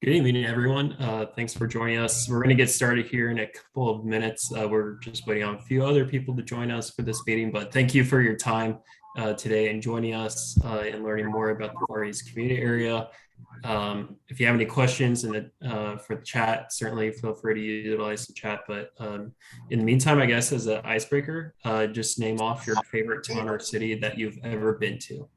Good evening, everyone. Thanks for joining us. We're going to get started here in a couple of minutes. We're just waiting on a few other people to join us for this meeting, but thank you for your time today and joining us and learning more about the Far East community area. If you have any questions for the chat, certainly feel free to utilize the chat. But in the meantime, I guess as an icebreaker, just name off your favorite town or city that you've ever been to.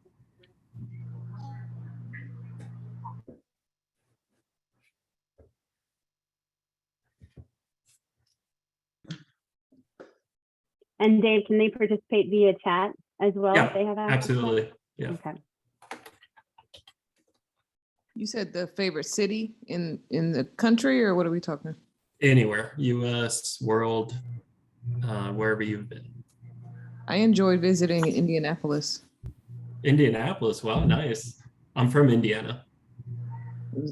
And Dave, can they participate via chat as well if they have access? Absolutely. Yeah. Okay. You said the favorite city in the country, or what are we talking? Anywhere, US, world, wherever you've been. I enjoyed visiting Indianapolis. Indianapolis, wow, nice. I'm from Indiana.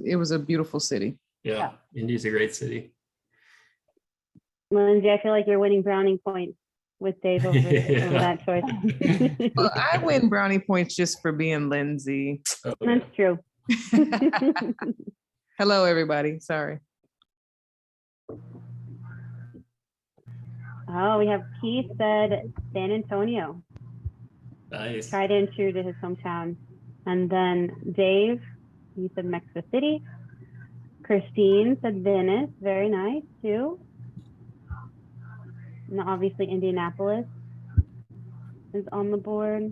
It was a beautiful city. Yeah, Indy's a great city. Lindsay, I feel like you're winning brownie points with Dave over that choice. Well, I win brownie points just for being Lindsay. Oh, yeah. That's true. Hello, everybody. Sorry. Oh, we have Keith said San Antonio. Nice. Tried and true to his hometown. And then Dave, he said Mexico City. Christine said Venice. Very nice, too. And obviously Indianapolis is on the board.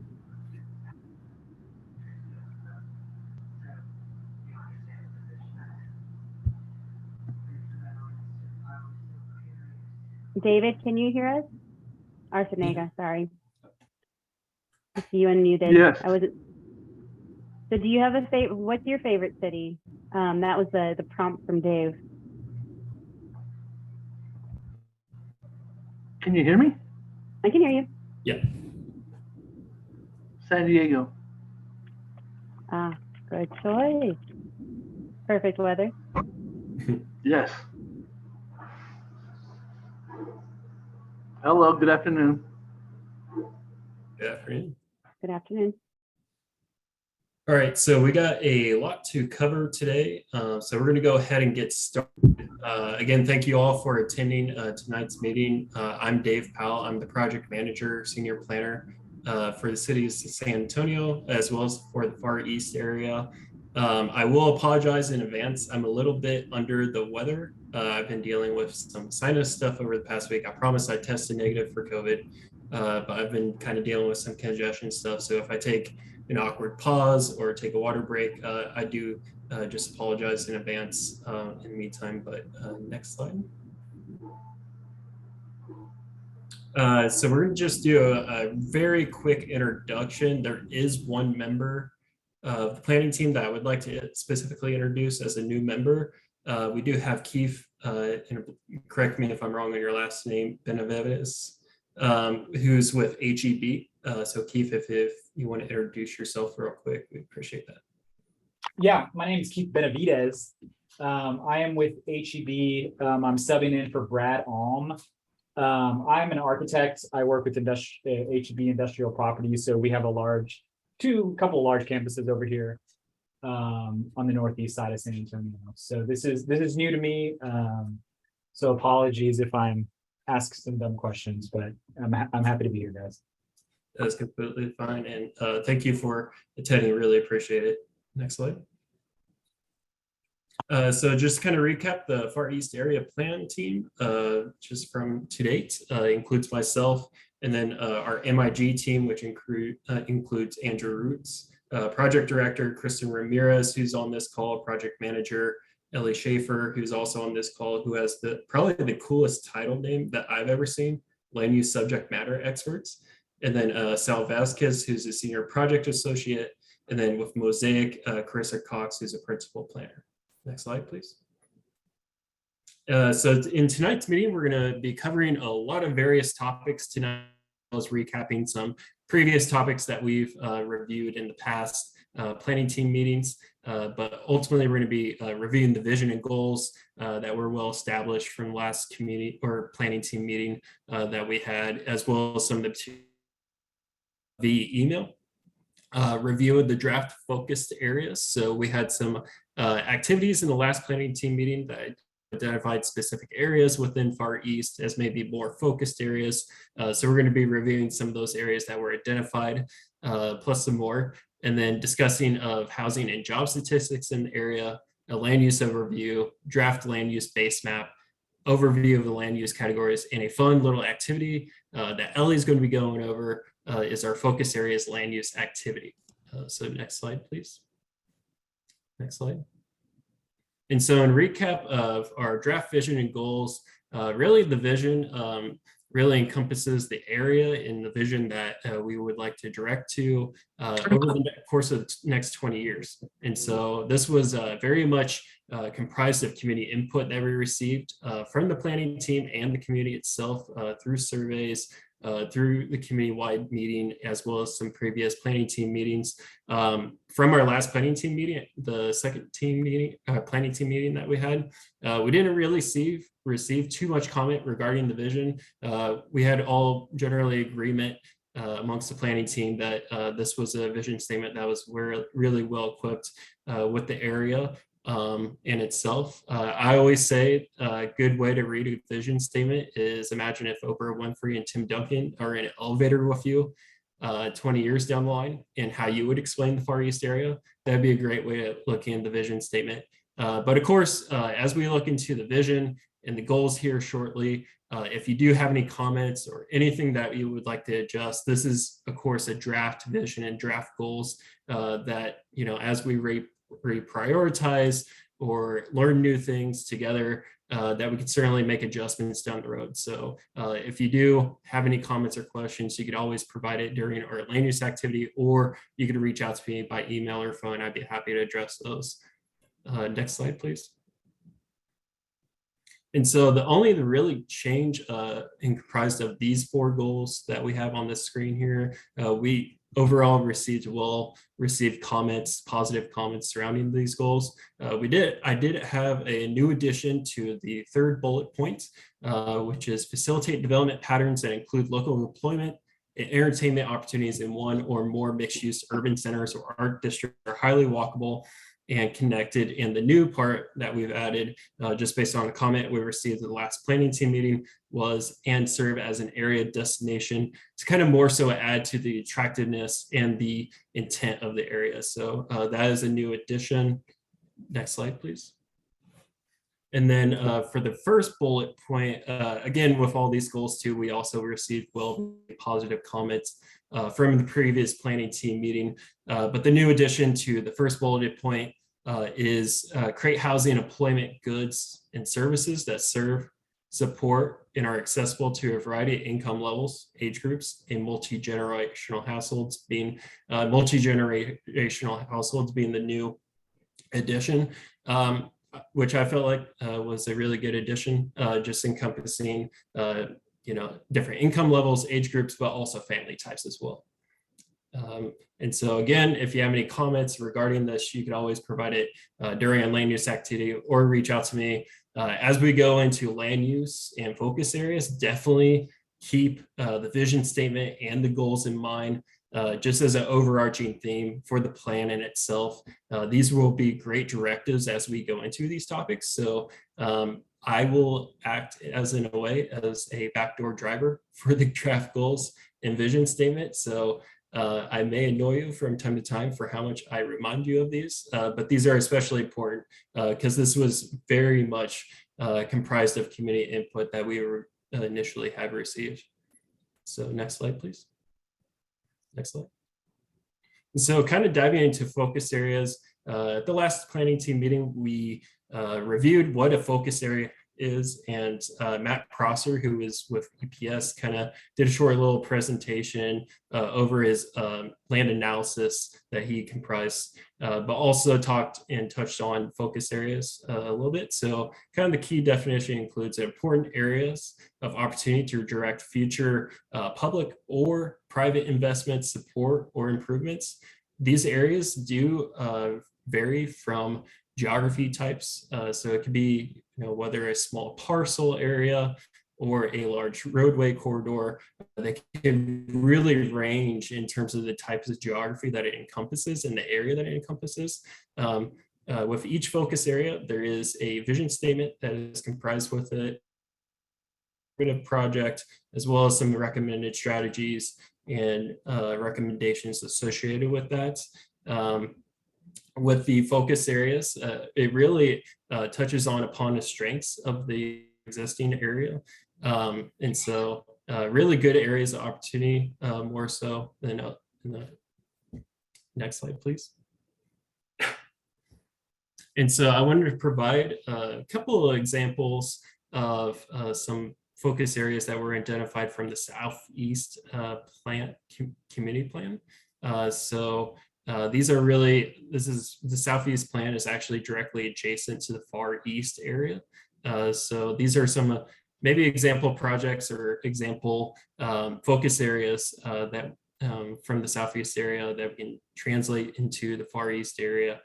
David, can you hear us? Arsenega, sorry. It's you unmuted. Yes. I wasn't. So do you have a favorite? What's your favorite city? That was the prompt from Dave. Can you hear me? I can hear you. Yeah. San Diego. Ah, good choice. Perfect weather. Yes. Hello, good afternoon. Good afternoon. Good afternoon. All right, so we got a lot to cover today. So we're going to go ahead and get started. Again, thank you all for attending tonight's meeting. I'm Dave Powell. I'm the project manager, senior planner for the city of San Antonio, as well as for the Far East area. I will apologize in advance. I'm a little bit under the weather. I've been dealing with some sinus stuff over the past week. I promise I tested negative for COVID, but I've been kind of dealing with some congestion stuff. So if I take an awkward pause or take a water break, I do just apologize in advance in the meantime. But next slide. So we're going to just do a very quick introduction. There is one member of the planning team that I would like to specifically introduce as a new member. We do have Keith, correct me if I'm wrong on your last name, Benavides, who's with HEB. So Keith, if you want to introduce yourself real quick, we appreciate that. Yeah, my name is Keith Benavides. I am with HEB. I'm subbing in for Brad Alm. I'm an architect. I work with HEB Industrial Properties. So we have a couple of large campuses over here on the northeast side of San Antonio. So this is new to me. So apologies if I'm asking some dumb questions, but I'm happy to be here, guys. That's completely fine. And thank you for attending. Really appreciate it. Next slide. So just kind of recap the Far East Area Plan team, just from to date, includes myself, and then our MIG team, which includes Andrew Roots, project director, Kristen Ramirez, who's on this call, project manager, Ellie Schaefer, who's also on this call, who has probably the coolest title name that I've ever seen, land use subject matter experts. And then Sal Vasquez, who's a senior project associate. And then with Mosaic, Carissa Cox, who's a principal planner. Next slide, please. So in tonight's meeting, we're going to be covering a lot of various topics tonight. I was recapping some previous topics that we've reviewed in the past planning team meetings, but ultimately we're going to be reviewing the vision and goals that were well established from the last community or planning team meeting that we had, as well as some of the via email. Review of the draft focused areas. So we had some activities in the last planning team meeting that identified specific areas within Far East as maybe more focused areas. So we're going to be reviewing some of those areas that were identified, plus some more, and then discussing of housing and job statistics in the area, a land use overview, draft land use base map, overview of the land use categories, and a fun little activity that Ellie is going to be going over is our focus areas land use activity. So next slide, please. Next slide. And so in recap of our draft vision and goals, really the vision really encompasses the area in the vision that we would like to direct to over the course of the next 20 years. And so this was very much comprised of community input that we received from the planning team and the community itself through surveys, through the community-wide meeting, as well as some previous planning team meetings. From our last planning team meeting, the second team meeting, planning team meeting that we had, we didn't really receive too much comment regarding the vision. We had all generally agreement amongst the planning team that this was a vision statement that was really well equipped with the area in itself. I always say a good way to read a vision statement is imagine if Oprah Winfrey and Tim Duncan are in an elevator with you 20 years down the line and how you would explain the Far East area. That'd be a great way to look in the vision statement. But of course, as we look into the vision and the goals here shortly, if you do have any comments or anything that you would like to adjust, this is of course a draft vision and draft goals that, you know, as we reprioritize or learn new things together, that we can certainly make adjustments down the road. So if you do have any comments or questions, you could always provide it during our land use activity, or you could reach out to me by email or phone. I'd be happy to address those. Next slide, please. And so the only really change in comprised of these 4 goals that we have on this screen here, we overall received comments, positive comments surrounding these goals. I did have a new addition to the 3rd bullet point, which is facilitate development patterns that include local employment and entertainment opportunities in one or more mixed-use urban centers or art districts are highly walkable and connected. And the new part that we've added, just based on a comment we received at the last planning team meeting, was and serve as an area destination to kind of more so add to the attractiveness and the intent of the area. So that is a new addition. Next slide, please. And then for the first bullet point, again, with all these goals too, we also received positive comments from the previous planning team meeting. But the new addition to the first bulleted point is create housing, employment, goods, and services that serve, support, and are accessible to a variety of income levels, age groups, and multi-generational households being the new addition. Which I felt like was a really good addition, just encompassing, different income levels, age groups, but also family types as well. And so again, if you have any comments regarding this, you could always provide it during a land use activity or reach out to me. As we go into land use and focus areas, definitely keep the vision statement and the goals in mind. Just as an overarching theme for the plan in itself. These will be great directives as we go into these topics. So I will act as in a way as a backdoor driver for the draft goals and vision statement. So I may annoy you from time to time for how much I remind you of these, but these are especially important because this was very much comprised of community input that we were initially have received. So next slide, please. Next slide. And so kind of diving into focus areas, at the last planning team meeting, we reviewed what a focus area is, and Matt Prosser, who is with EPS, kind of did a short little presentation over his land analysis that he comprised, but also talked and touched on focus areas a little bit. So kind of the key definition includes important areas of opportunity to direct future public or private investment support or improvements. These areas do vary from geography types. So it could be, whether a small parcel area or a large roadway corridor, they can really range in terms of the types of geography that it encompasses and the area that it encompasses. With each focus area, there is a vision statement that is comprised with it, project, as well as some recommended strategies and recommendations associated with that. With the focus areas, it really touches on upon the strengths of the existing area. And so really good areas of opportunity, more so than in the next slide, please. And so I wanted to provide a couple of examples of some focus areas that were identified from the Southeast community plan. These are really, the Southeast plan is actually directly adjacent to the Far East area. So these are some maybe example projects or example focus areas that from the Southeast area that we can translate into the Far East area.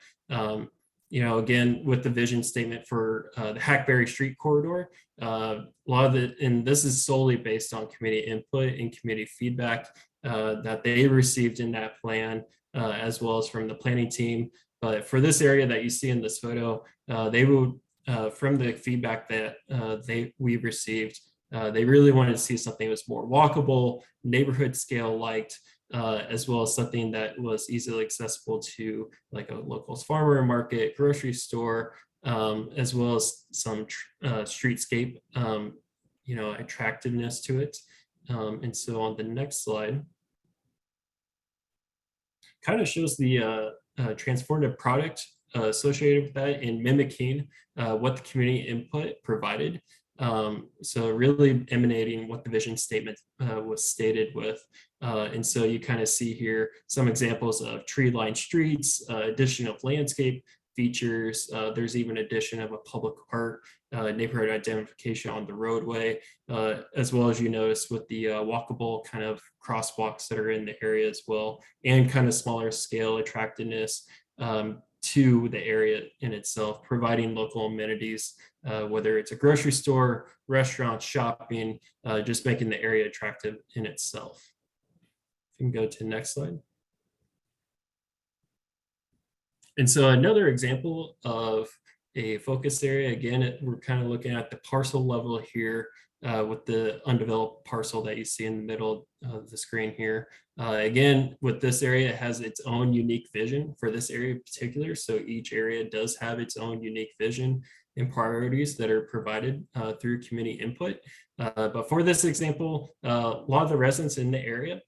Again, with the vision statement for the Hackberry Street corridor, a lot of and this is solely based on community input and community feedback that they received in that plan, as well as from the planning team. But for this area that you see in this photo, they will, from the feedback that we received, they really wanted to see something that was more walkable, neighborhood scale liked, as well as something that was easily accessible to like a local farmer market, grocery store, as well as some streetscape, attractiveness to it. And so on the next slide, kind of shows the transformative product associated with that in mimicking what the community input provided. So really emanating what the vision statement was stated with. And so you kind of see here some examples of tree-lined streets, addition of landscape features. There's even addition of a public art, neighborhood identification on the roadway, as well as you notice with the walkable kind of crosswalks that are in the area as well, and kind of smaller scale attractiveness to the area in itself, providing local amenities, whether it's a grocery store, restaurant, shopping, just making the area attractive in itself. You can go to the next slide. And so another example of a focus area, again, we're kind of looking at the parcel level here with the undeveloped parcel that you see in the middle of the screen here. Again, with this area, it has its own unique vision for this area in particular. So each area does have its own unique vision and priorities that are provided through community input. But for this example, a lot of the residents in the area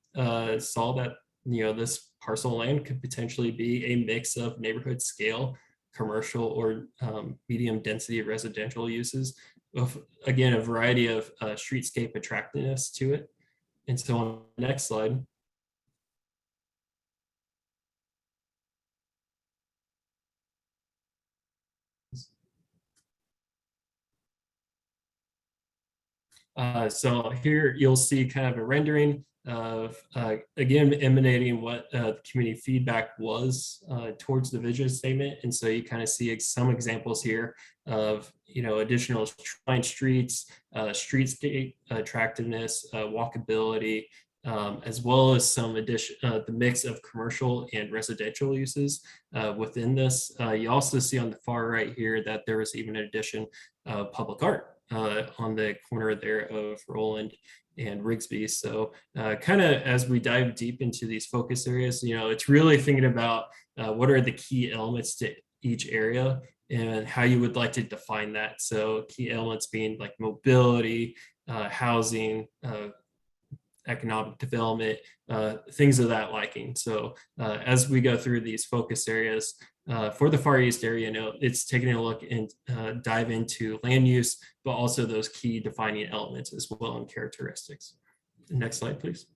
saw that this parcel land could potentially be a mix of neighborhood scale, commercial, or medium density residential uses, of again a variety of streetscape attractiveness to it. And so on the next slide, so here you'll see kind of a rendering of, again, emanating what the community feedback was towards the vision statement. And so you kind of see some examples here of, additional line streets, streetscape attractiveness, walkability, as well as some addition, the mix of commercial and residential uses within this. You also see on the far right here that there was even an addition of public art on the corner there of Roland and Rigsby. So kind of as we dive deep into these focus areas, it's really thinking about what are the key elements to each area and how you would like to define that. So key elements being like mobility, housing, economic development, things of that liking. So as we go through these focus areas, for the Far East area, it's taking a look and dive into land use, but also those key defining elements as well and characteristics. Next slide, please.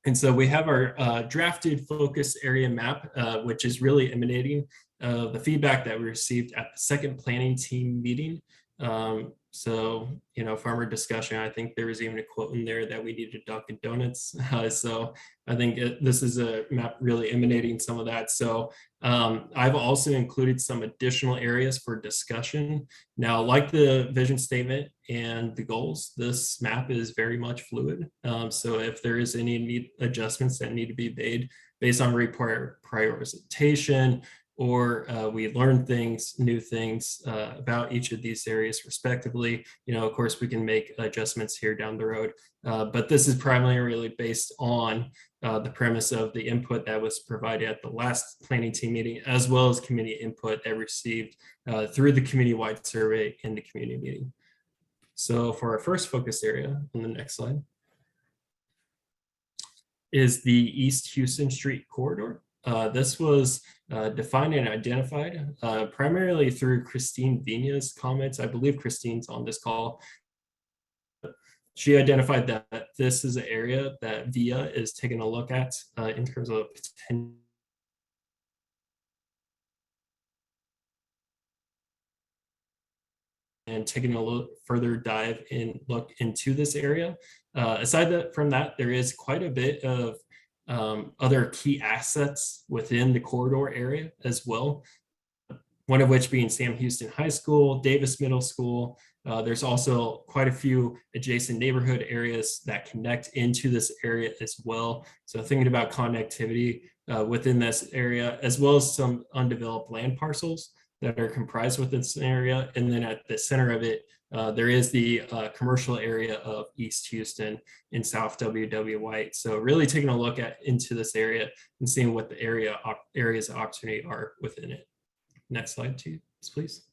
And so we have our drafted focus area map, which is really emanating the feedback that we received at the second planning team meeting. So, farmer discussion, I think there was even a quote in there that we needed Dunkin' Donuts. So I think this is a map really emanating some of that. So I've also included some additional areas for discussion. Now, like the vision statement and the goals, this map is very much fluid. So if there is any adjustments that need to be made based on prioritization, or we learn new things about each of these areas respectively. Of course, we can make adjustments here down the road, but this is primarily based on the premise of the input that was provided at the last planning team meeting, as well as community input that received through the community-wide survey in the community meeting. So for our first focus area on the next slide is the East Houston Street corridor. This was defined and identified primarily through Christine Vina's comments. I believe Christine's on this call. She identified that this is an area that VIA is taking a look at in terms of potential and taking a little further dive and look into this area. Aside from that, there is quite a bit of other key assets within the corridor area as well. One of which being Sam Houston High School, Davis Middle School. There's also quite a few adjacent neighborhood areas that connect into this area as well. So thinking about connectivity within this area, as well as some undeveloped land parcels that are comprised within this area. And then at the center of it, there is the commercial area of East Houston in South W.W. White. So really taking a look into this area and seeing what the areas of opportunity are within it. Next slide, please.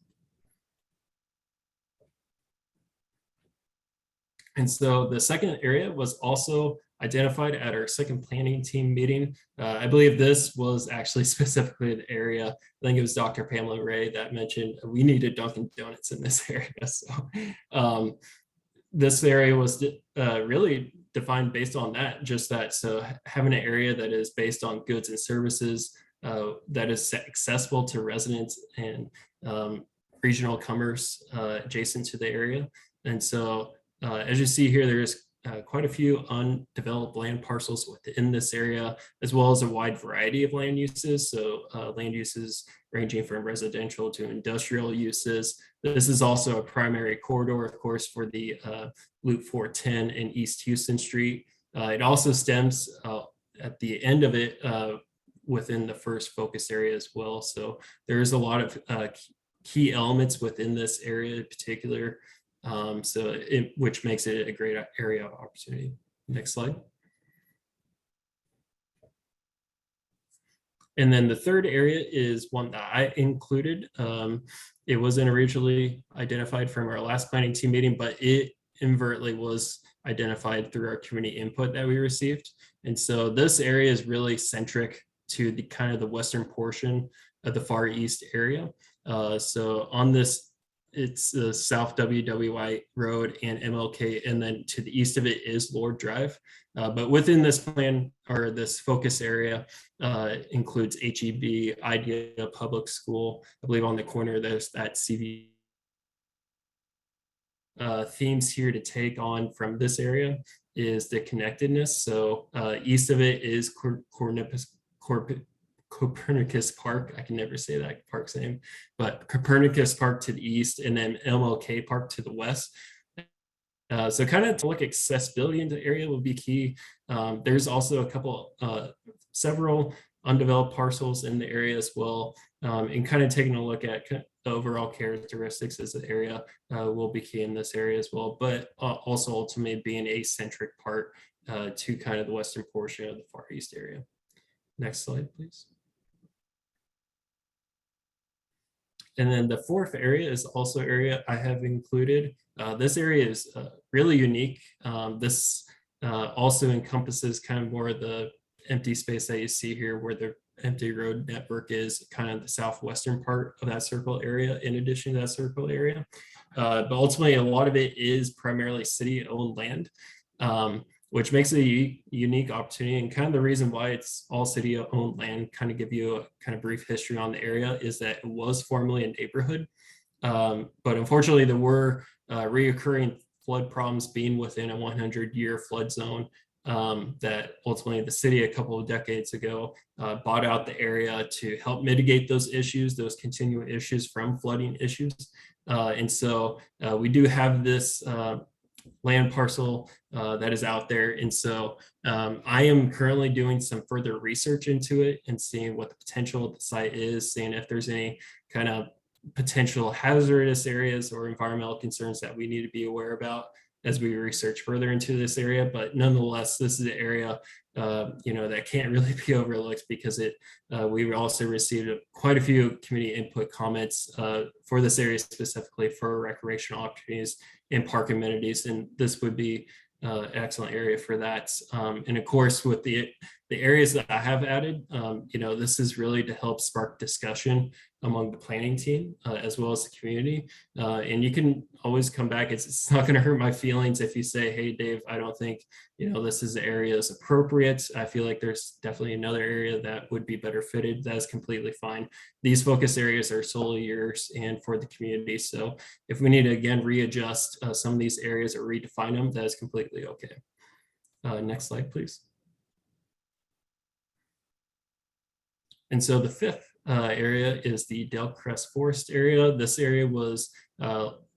And so the second area was also identified at our second planning team meeting. I believe this was actually specifically the area. I think it was Dr. Pamela Ray that mentioned we needed Dunkin' Donuts in this area. So this area was really defined based on that, just that. So having an area that is based on goods and services that is accessible to residents and regional commerce adjacent to the area. And so as you see here, there's quite a few undeveloped land parcels within this area, as well as a wide variety of land uses. So land uses ranging from residential to industrial uses. This is also a primary corridor, of course, for the Loop 410 in East Houston Street. It also stems at the end of it within the first focus area as well. So there's a lot of key elements within this area in particular. Which makes it a great area of opportunity. Next slide. And then the third area is one that I included. It wasn't originally identified from our last planning team meeting, but it inadvertently was identified through our community input that we received. And so this area is really centric to the kind of the western portion of the Far East area. So on this, it's the South W.W. White Road and MLK, and then to the east of it is Lord Drive. But within this plan or this focus area includes HEB, Idea Public School. I believe on the corner there's that CV. Themes here to take on from this area is the connectedness. So east of it is Copernicus Park. I can never say that park's name, but Copernicus Park to the east, and then MLK Park to the west. So kind of to look accessibility into the area will be key. There's also several undeveloped parcels in the area as well, and kind of taking a look at the overall characteristics as the area will be key in this area as well, but also ultimately being a centric part to kind of the western portion of the Far East area. Next slide, please. And then the fourth area is also an area I have included. This area is really unique. This also encompasses kind of more of the empty space that you see here, where the empty road network is kind of the southwestern part of that circle area, in addition to that circle area. But ultimately, a lot of it is primarily city-owned land, which makes it a unique opportunity. And kind of the reason why it's all city-owned land, kind of give you a kind of brief history on the area, is that it was formerly a neighborhood. But unfortunately, there were reoccurring flood problems being within a 100-year flood zone that ultimately the city a couple of decades ago bought out the area to help mitigate those issues, those continuing issues from flooding issues. And so we do have this land parcel that is out there. And so I am currently doing some further research into it and seeing what the potential of the site is, seeing if there's any kind of potential hazardous areas or environmental concerns that we need to be aware about as we research further into this area. But nonetheless, this is an area that can't really be overlooked because we also received quite a few community input comments for this area specifically for recreational opportunities and park amenities, and this would be an excellent area for that. And of course, with the areas that I have added, this is really to help spark discussion among the planning team as well as the community. And you can always come back. It's not going to hurt my feelings if you say, hey, Dave, I don't think, this is the area is appropriate. I feel like there's definitely another area that would be better fitted. That is completely fine. These focus areas are solely yours and for the community. So if we need to, again, readjust some of these areas or redefine them, that is completely okay. Next slide, please. And so the fifth area is the Del Crest Forest area. This area was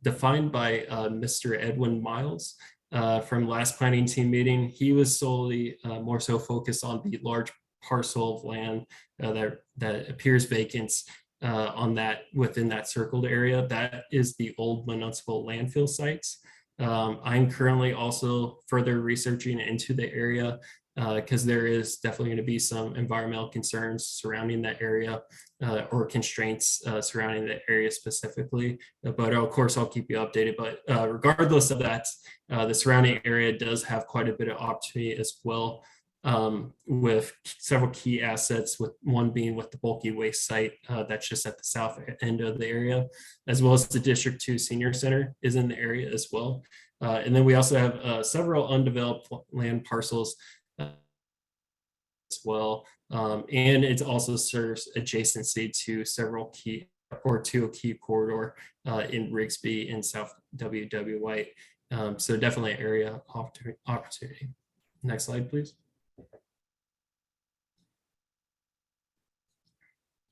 defined by Mr. Edwin Miles from last planning team meeting. He was solely more so focused on the large parcel of land that appears vacant within that circled area. That is the old municipal landfill sites. I'm currently also further researching into the area because there is definitely going to be some environmental concerns surrounding that area or constraints surrounding the area specifically. But of course, I'll keep you updated. But regardless of that, the surrounding area does have quite a bit of opportunity as well, with several key assets, with one being with the bulky waste site that's just at the south end of the area, as well as the District 2 Senior Center is in the area as well. And then we also have several undeveloped land parcels as well. And it also serves adjacency to to a key corridor in Rigsby and South W.W. White. So definitely an area opportunity. Next slide, please.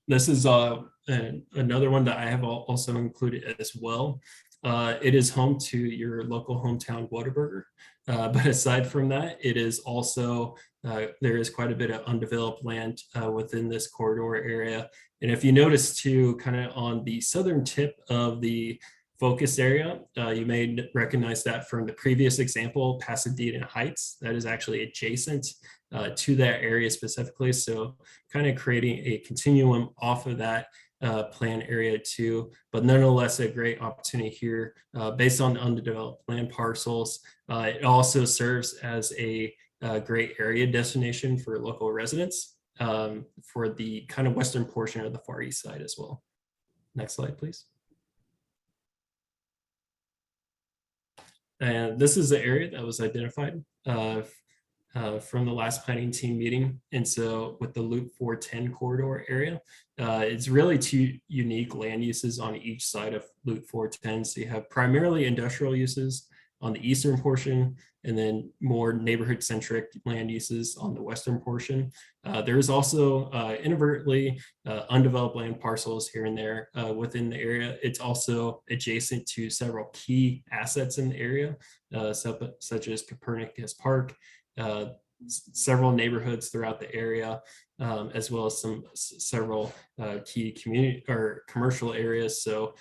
This is another one that I have also included as well. It is home to your local hometown Whataburger. But aside from that, it is also, there is quite a bit of undeveloped land within this corridor area. And if you notice too, kind of on the southern tip of the focus area, you may recognize that from the previous example, Pasadena Heights, that is actually adjacent to that area specifically. So kind of creating a continuum off of that plan area too, but nonetheless a great opportunity here based on undeveloped land parcels. It also serves as a great area destination for local residents for the kind of western portion of the Far East Side as well. Next slide, please. And this is the area that was identified from the last planning team meeting. And so with the Loop 410 corridor area, it's really two unique land uses on each side of Loop 410. So you have primarily industrial uses on the eastern portion, and then more neighborhood centric land uses on the western portion. There is also inadvertently undeveloped land parcels here and there within the area. It's also adjacent to several key assets in the area, such as Copernicus Park, several neighborhoods throughout the area, as well as several key community or commercial areas. So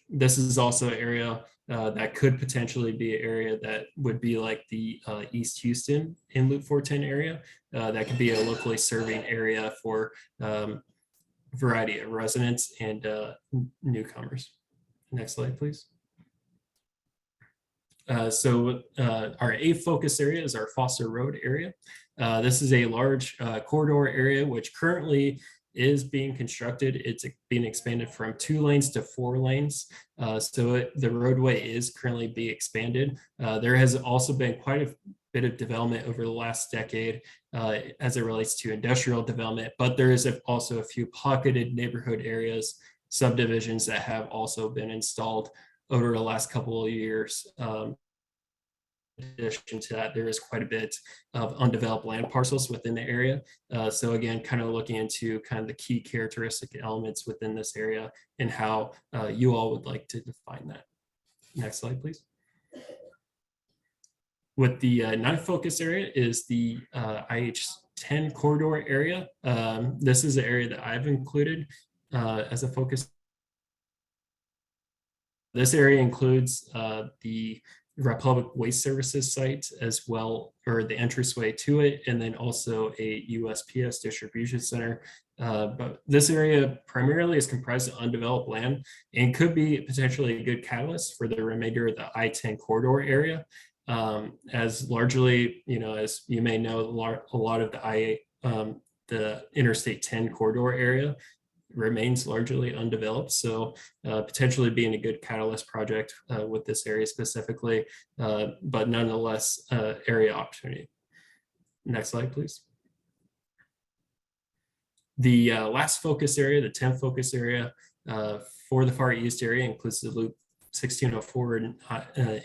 this is also an area that could potentially be an area that would be like the East Houston in Loop 410 area. That could be a locally serving area for variety of residents and newcomers. Next slide, please. So our eighth focus area is our Foster Road area. This is a large corridor area which currently is being constructed. It's being expanded from 2 lanes to 4 lanes. So the roadway is currently being expanded. There has also been quite a bit of development over the last decade as it relates to industrial development, but there is also a few pocketed neighborhood areas, subdivisions that have also been installed over the last couple of years. In addition to that, there is quite a bit of undeveloped land parcels within the area. So again, kind of looking into kind of the key characteristic elements within this area and how you all would like to define that. Next slide, please. with the ninth focus area is the IH10 corridor area. This is the area that I've included as a focus. This area includes the Republic Waste Services site as well, or the entranceway to it, and then also a USPS distribution center. But this area primarily is comprised of undeveloped land and could be potentially a good catalyst for the remainder of the I-10 corridor area. As largely, as you may know, a lot of the Interstate 10 corridor area remains largely undeveloped. So potentially being a good catalyst project with this area specifically, but nonetheless, area opportunity. Next slide, please. The last focus area, the 10th focus area for the Far East area includes the Loop 1604 and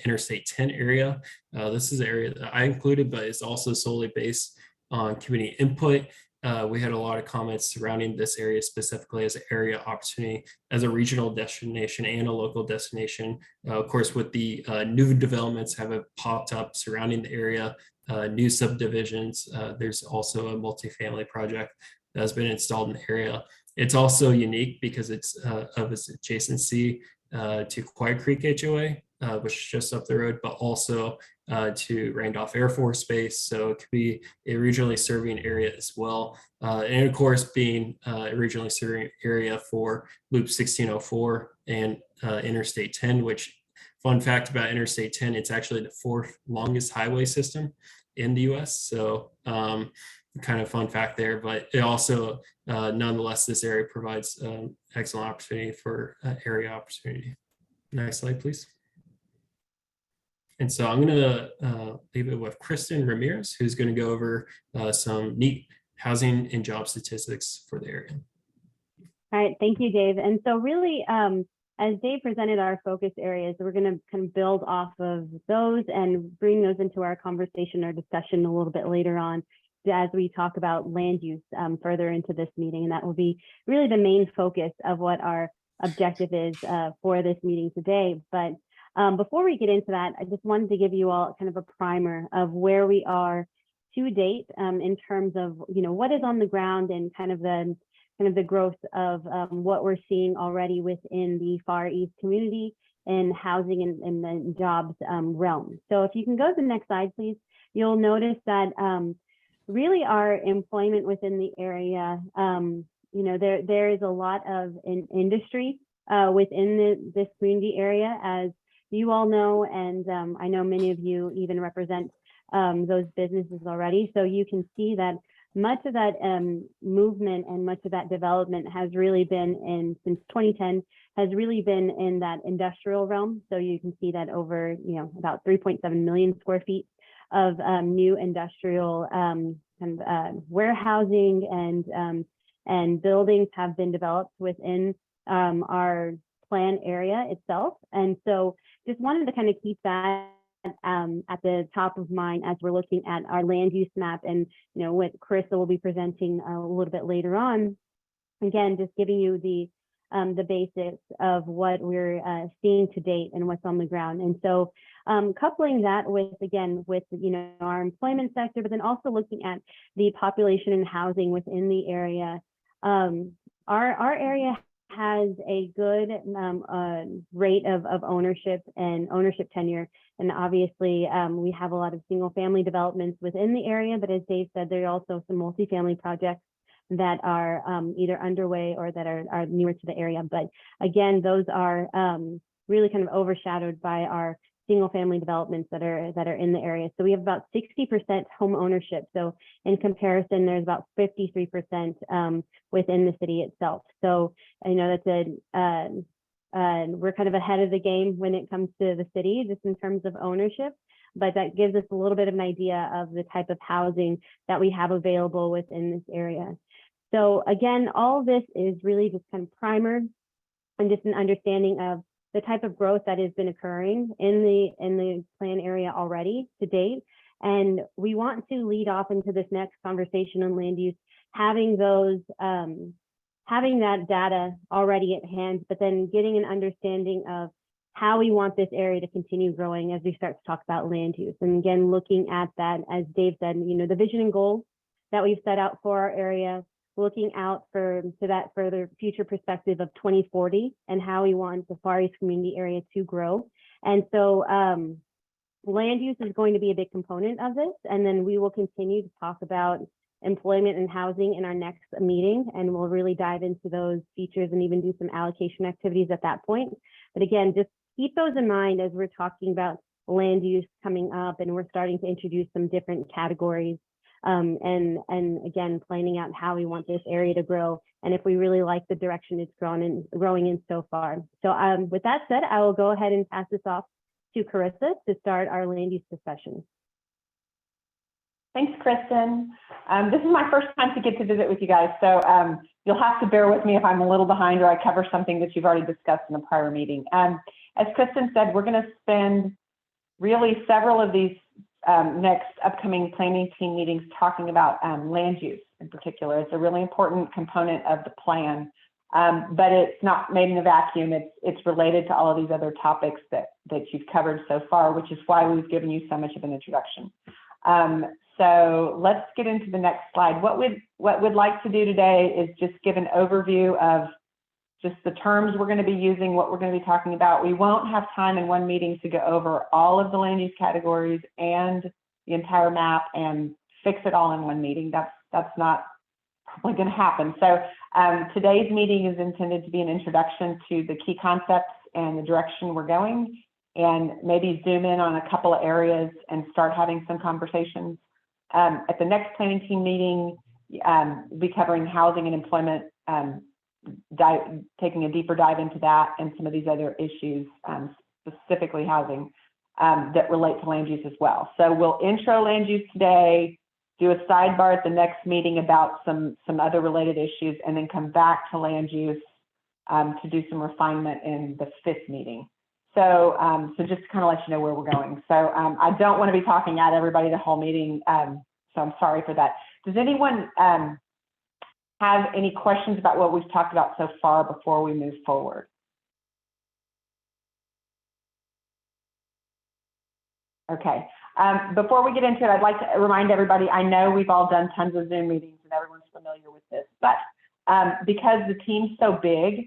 Interstate 10 area. This is the area that I included, but it's also solely based on community input. We had a lot of comments surrounding this area specifically as an area opportunity, as a regional destination and a local destination. Of course, with the new developments have popped up surrounding the area, new subdivisions. There's also a multifamily project that has been installed in the area. It's also unique because it's of its adjacency to Quiet Creek HOA, which is just up the road, but also to Randolph Air Force Base. So it could be a regionally serving area as well. And of course, being a regionally serving area for Loop 1604 and Interstate 10, which, fun fact about Interstate 10, it's actually the fourth longest highway system in the US. So kind of fun fact there, but it also, nonetheless, this area provides excellent opportunity for area opportunity. Next slide, please. And so I'm going to leave it with Kristen Ramirez, who's going to go over some neat housing and job statistics for the area. All right, thank you, Dave. And so really, as Dave presented our focus areas, we're going to kind of build off of those and bring those into our conversation or discussion a little bit later on as we talk about land use further into this meeting. And that will be really the main focus of what our objective is for this meeting today. But before we get into that, I just wanted to give you all kind of a primer of where we are to date in terms of what is on the ground and kind of the growth of what we're seeing already within the Far East community and housing and the jobs realm. So if you can go to the next slide, please, you'll notice that really our employment within the area, there is a lot of industry within this community area, as you all know, and I know many of you even represent those businesses already. So you can see that much of that movement and much of that development has really been since 2010, has really been in that industrial realm. So you can see that over, about 3.7 million square feet of new industrial warehousing and buildings have been developed within our plan area itself. And so just wanted to kind of keep that at the top of mind as we're looking at our land use map, and what Carissa will be presenting a little bit later on. Again, just giving you the basics of what we're seeing to date and what's on the ground. And so coupling that with our employment sector, but then also looking at the population and housing within the area. Our area has a good rate of ownership and ownership tenure. And obviously, we have a lot of single family developments within the area, but as Dave said, there are also some multifamily projects that are either underway or that are newer to the area. But again, those are really kind of overshadowed by our single family developments that are in the area. So we have about 60% home ownership. So in comparison, there's about 53% within the city itself. So I know that's we're kind of ahead of the game when it comes to the city, just in terms of ownership, but that gives us a little bit of an idea of the type of housing that we have available within this area. So again, all this is really just kind of primer and just an understanding of the type of growth that has been occurring in the plan area already to date. And we want to lead off into this next conversation on land use, having that data already at hand, but then getting an understanding of how we want this area to continue growing as we start to talk about land use. And again, looking at that, as Dave said, the vision and goals that we've set out for our area, looking out to that further future perspective of 2040 and how we want the Far East community area to grow. And so land use is going to be a big component of this. And then we will continue to talk about employment and housing in our next meeting, and we'll really dive into those features and even do some allocation activities at that point. But again, just keep those in mind as we're talking about land use coming up, and we're starting to introduce some different categories, and again, planning out how we want this area to grow, and if we really like the direction it's growing in so far. So with that said, I will go ahead and pass this off to Carissa to start our land use discussion. Thanks, Kristen. This is my first time to get to visit with you guys, so you'll have to bear with me if I'm a little behind or I cover something that you've already discussed in a prior meeting. As Kristen said, we're going to spend really several of these next upcoming planning team meetings talking about land use in particular. It's a really important component of the plan, but it's not made in a vacuum. It's related to all of these other topics that you've covered so far, which is why we've given you so much of an introduction. So let's get into the next slide. What we'd like to do today is just give an overview of just the terms we're going to be using, what we're going to be talking about. We won't have time in one meeting to go over all of the land use categories and the entire map and fix it all in one meeting. That's not probably going to happen. So today's meeting is intended to be an introduction to the key concepts and the direction we're going, and maybe zoom in on a couple of areas and start having some conversations. At the next planning team meeting, we'll be covering housing and employment, taking a deeper dive into that and some of these other issues, specifically housing, that relate to land use as well. So we'll intro land use today, do a sidebar at the next meeting about some other related issues, and then come back to land use to do some refinement in the 5th meeting. So, just to kind of let you know where we're going. So I don't want to be talking at everybody the whole meeting, so I'm sorry for that. Does anyone have any questions about what we've talked about so far before we move forward? Okay. Before we get into it, I'd like to remind everybody, I know we've all done tons of Zoom meetings and everyone's familiar with this, but because the team's so big,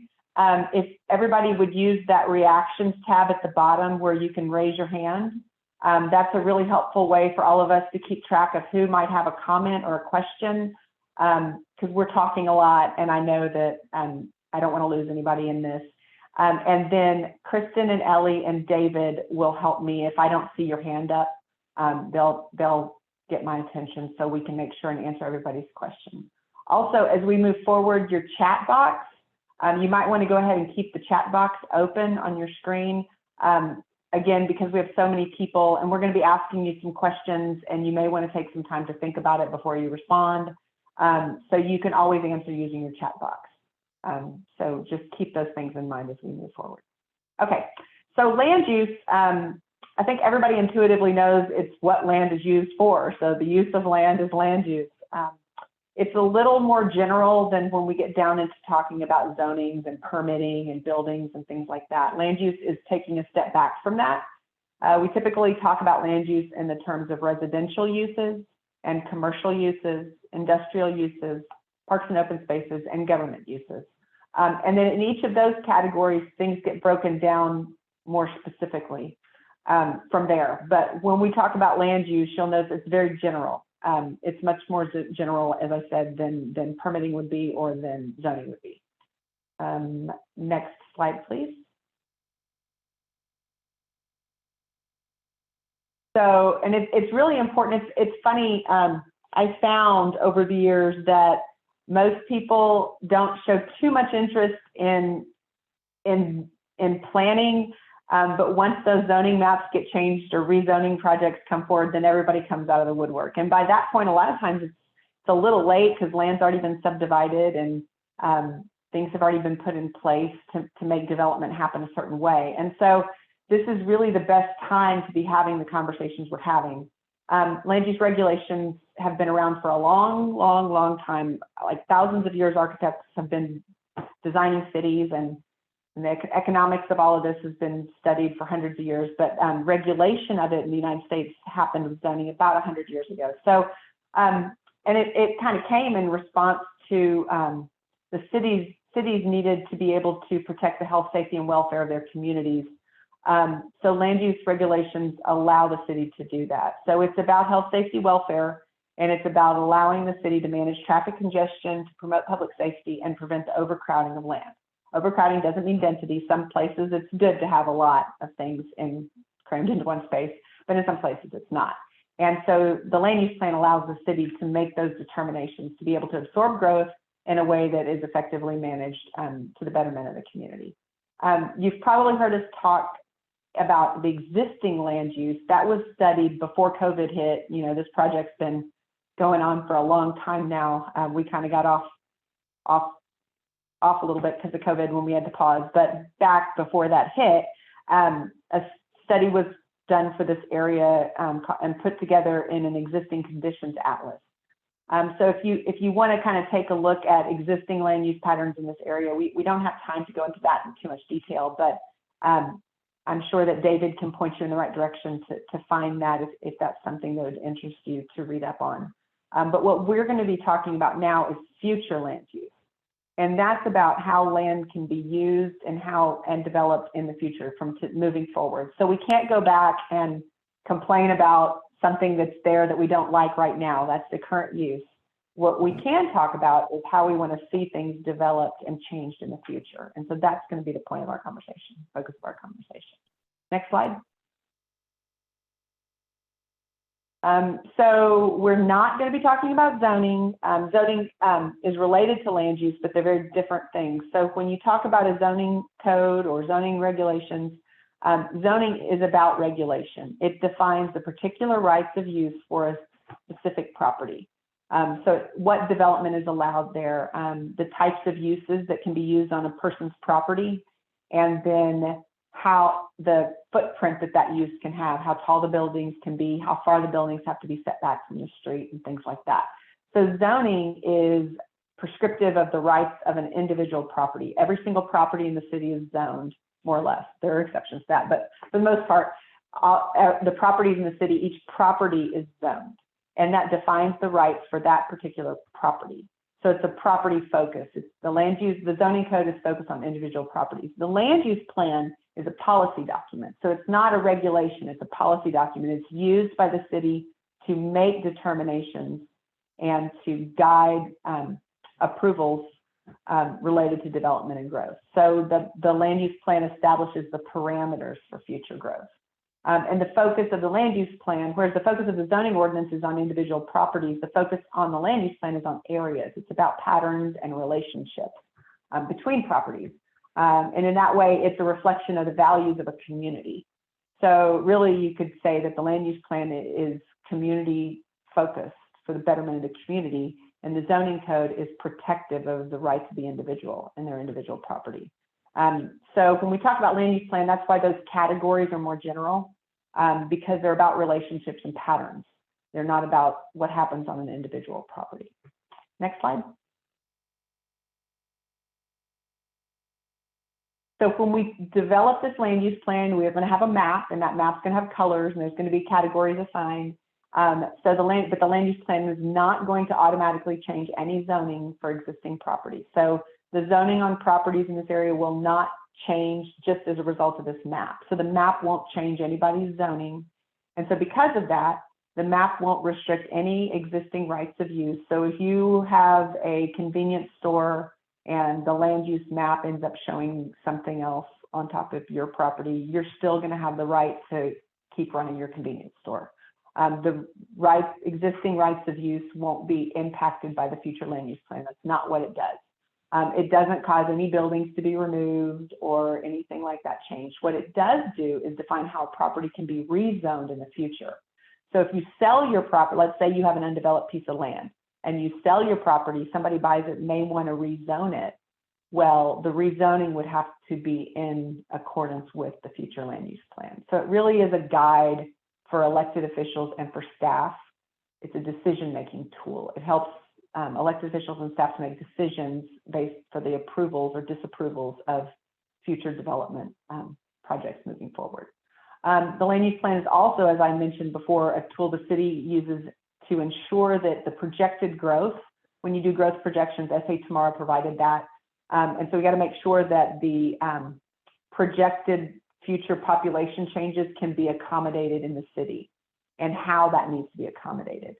if everybody would use that reactions tab at the bottom where you can raise your hand, that's a really helpful way for all of us to keep track of who might have a comment or a question, because we're talking a lot and I know that I don't want to lose anybody in this. And then Kristen and Ellie and David will help me. If I don't see your hand up, they'll get my attention so we can make sure and answer everybody's questions. Also, as we move forward, your chat box, you might want to go ahead and keep the chat box open on your screen. Again, because we have so many people and we're going to be asking you some questions and you may want to take some time to think about it before you respond. So you can always answer using your chat box. So just keep those things in mind as we move forward. Okay, so land use, I think everybody intuitively knows it's what land is used for. So the use of land is land use. It's a little more general than when we get down into talking about zonings and permitting and buildings and things like that. Land use is taking a step back from that. We typically talk about land use in the terms of residential uses and commercial uses, industrial uses, parks and open spaces, and government uses. And then in each of those categories, things get broken down more specifically from there. But when we talk about land use, you'll notice it's very general. It's much more general, as I said, than permitting would be or than zoning would be. Next slide, please. So, and it's really important. It's funny. I found over the years that most people don't show too much interest in planning, but once those zoning maps get changed or rezoning projects come forward, then everybody comes out of the woodwork. And by that point, a lot of times it's a little late because land's already been subdivided and things have already been put in place to make development happen a certain way. And so this is really the best time to be having the conversations we're having. Land use regulations have been around for a long time. Like thousands of years, architects have been designing cities and And the economics of all of this has been studied for hundreds of years, but regulation of it in the United States happened with zoning about 100 years ago. So, and it kind of came in response to the cities needed to be able to protect the health, safety, and welfare of their communities. So land use regulations allow the city to do that. So it's about health, safety, welfare, and it's about allowing the city to manage traffic congestion, to promote public safety, and prevent the overcrowding of land. Overcrowding doesn't mean density. Some places it's good to have a lot of things crammed into one space, but in some places it's not. And so the land use plan allows the city to make those determinations, to be able to absorb growth in a way that is effectively managed to the betterment of the community. You've probably heard us talk about the existing land use. That was studied before COVID hit. You know, this project's been going on for a long time now. We kind of got off a little bit because of COVID when we had to pause, but back before that hit, a study was done for this area and put together in an existing conditions atlas. So if you want to kind of take a look at existing land use patterns in this area, we don't have time to go into that in too much detail, but I'm sure that David can point you in the right direction to find that if that's something that would interest you to read up on. But what we're going to be talking about now is future land use. And that's about how land can be used and developed in the future moving forward. So we can't go back and complain about something that's there that we don't like right now. That's the current use. What we can talk about is how we want to see things developed and changed in the future. And so that's going to be the point of our conversation, focus of our conversation. Next slide. So we're not going to be talking about zoning. Zoning is related to land use, but they're very different things. So when you talk about a zoning code or zoning regulations, zoning is about regulation. It defines the particular rights of use for a specific property. So what development is allowed there, the types of uses that can be used on a person's property, and then how the footprint that use can have, how tall the buildings can be, how far the buildings have to be set back from the street, and things like that. So zoning is prescriptive of the rights of an individual property. Every single property in the city is zoned, more or less. There are exceptions to that, but for the most part, the properties in the city, each property is zoned, and that defines the rights for that particular property. So it's a property focus. It's the land use, the zoning code is focused on individual properties. The land use plan is a policy document. So it's not a regulation, it's a policy document. It's used by the city to make determinations and to guide approvals related to development and growth. So the land use plan establishes the parameters for future growth. And the focus of the land use plan, whereas the focus of the zoning ordinance is on individual properties, the focus on the land use plan is on areas. It's about patterns and relationships between properties. And in that way, it's a reflection of the values of a community. So really, you could say that the land use plan is community focused for the betterment of the community, and the zoning code is protective of the rights of the individual and their individual property. So when we talk about land use plan, that's why those categories are more general, because they're about relationships and patterns. They're not about what happens on an individual property. Next slide. So when we develop this land use plan, we're going to have a map, and that map's going to have colors, and there's going to be categories assigned. But the land use plan is not going to automatically change any zoning for existing properties. So the zoning on properties in this area will not change just as a result of this map. So the map won't change anybody's zoning. And so because of that, the map won't restrict any existing rights of use. So if you have a convenience store and the land use map ends up showing something else on top of your property, you're still going to have the right to keep running your convenience store. The existing rights of use won't be impacted by the future land use plan. That's not what it does. It doesn't cause any buildings to be removed or anything like that changed. What it does do is define how a property can be rezoned in the future. So if you sell your property, let's say you have an undeveloped piece of land and you sell your property, somebody buys it, may want to rezone it. Well, the rezoning would have to be in accordance with the future land use plan. So it really is a guide for elected officials and for staff. It's a decision-making tool. It helps elected officials and staff to make decisions based for the approvals or disapprovals of future development projects moving forward. The land use plan is also, as I mentioned before, a tool the city uses to ensure that the projected growth, when you do growth projections, SA Tomorrow provided that. And so we got to make sure that the projected future population changes can be accommodated in the city and how that needs to be accommodated.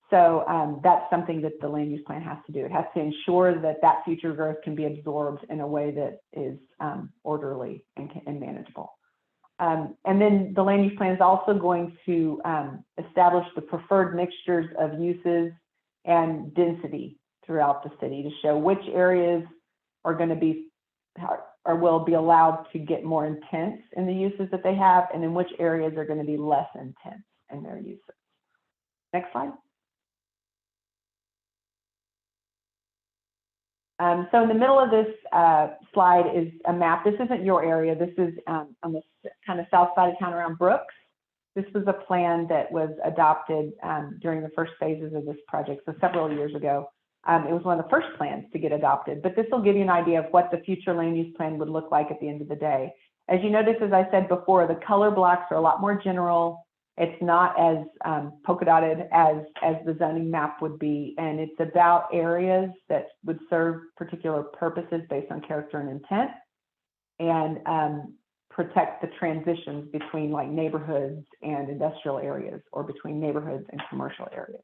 So that's something that the land use plan has to do. It has to ensure that that future growth can be absorbed in a way that is orderly and manageable. And then the land use plan is also going to establish the preferred mixtures of uses and density throughout the city to show which areas are going to be or will be allowed to get more intense in the uses that they have, and then which areas are going to be less intense in their uses. Next slide. So in the middle of this slide is a map. This isn't your area. This is on the kind of south side of town around Brooks. This was a plan that was adopted during the first phases of this project, so several years ago. It was one of the first plans to get adopted, but this will give you an idea of what the future land use plan would look like at the end of the day. As you notice, as I said before, the color blocks are a lot more general. It's not as polka dotted as the zoning map would be, and it's about areas that would serve particular purposes based on character and intent, and protect the transitions between like neighborhoods and industrial areas, or between neighborhoods and commercial areas.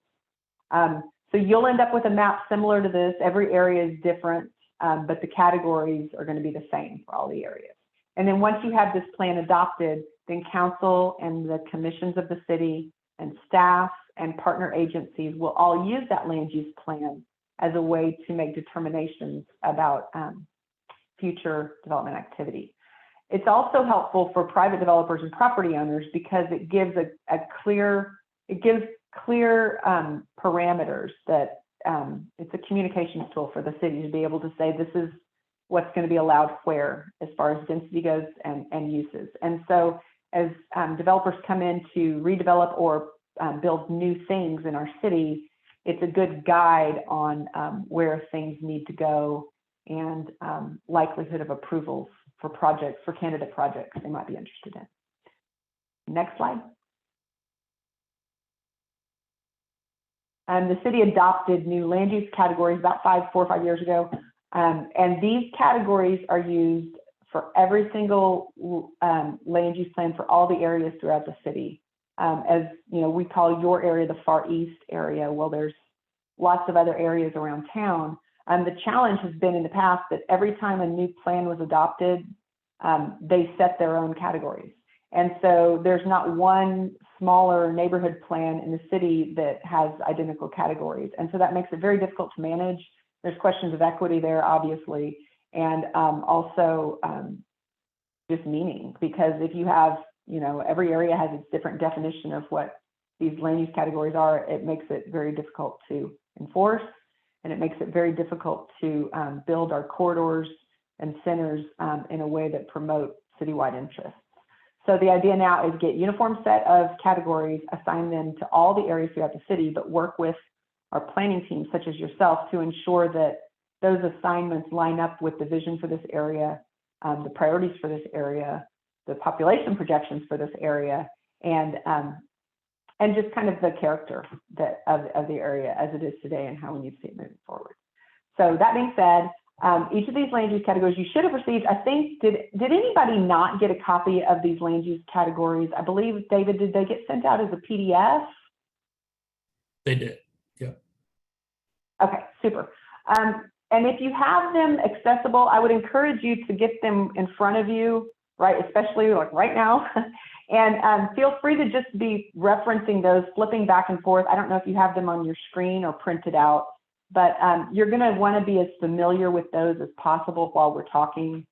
So you'll end up with a map similar to this. Every area is different, but the categories are going to be the same for all the areas. And then once you have this plan adopted, then council and the commissions of the city and staff and partner agencies will all use that land use plan as a way to make determinations about future development activity. It's also helpful for private developers and property owners because it gives clear parameters that it's a communications tool for the city to be able to say this is what's going to be allowed where as far as density goes and uses. And so as developers come in to redevelop or build new things in our city, it's a good guide on where things need to go and likelihood of approvals for projects, for candidate projects they might be interested in. Next slide. The city adopted new land use categories about 4 or 5 years ago. And these categories are used for every single land use plan for all the areas throughout the city. As you know, we call your area the Far East area. Well, there's lots of other areas around town. The challenge has been in the past that every time a new plan was adopted, they set their own categories. And so there's not one smaller neighborhood plan in the city that has identical categories. And so that makes it very difficult to manage. There's questions of equity there, obviously, and also just meaning, because if you have, you know, every area has its different definition of what these land use categories are, it makes it very difficult to enforce, and it makes it very difficult to build our corridors and centers in a way that promote citywide interests. So the idea now is get uniform set of categories, assign them to all the areas throughout the city, but work with our planning teams, such as yourself, to ensure that those assignments line up with the vision for this area, the priorities for this area, the population projections for this area, and just kind of the character of the area as it is today and how we need to see it moving forward. So that being said, each of these land use categories you should have received, I think, did anybody not get a copy of these land use categories? I believe, David, did they get sent out as a PDF? They did, yeah. Okay, super. And if you have them accessible, I would encourage you to get them in front of you, right? Especially like right now. And feel free to just be referencing those, flipping back and forth. I don't know if you have them on your screen or printed out, but you're going to want to be as familiar with those as possible while we're talking.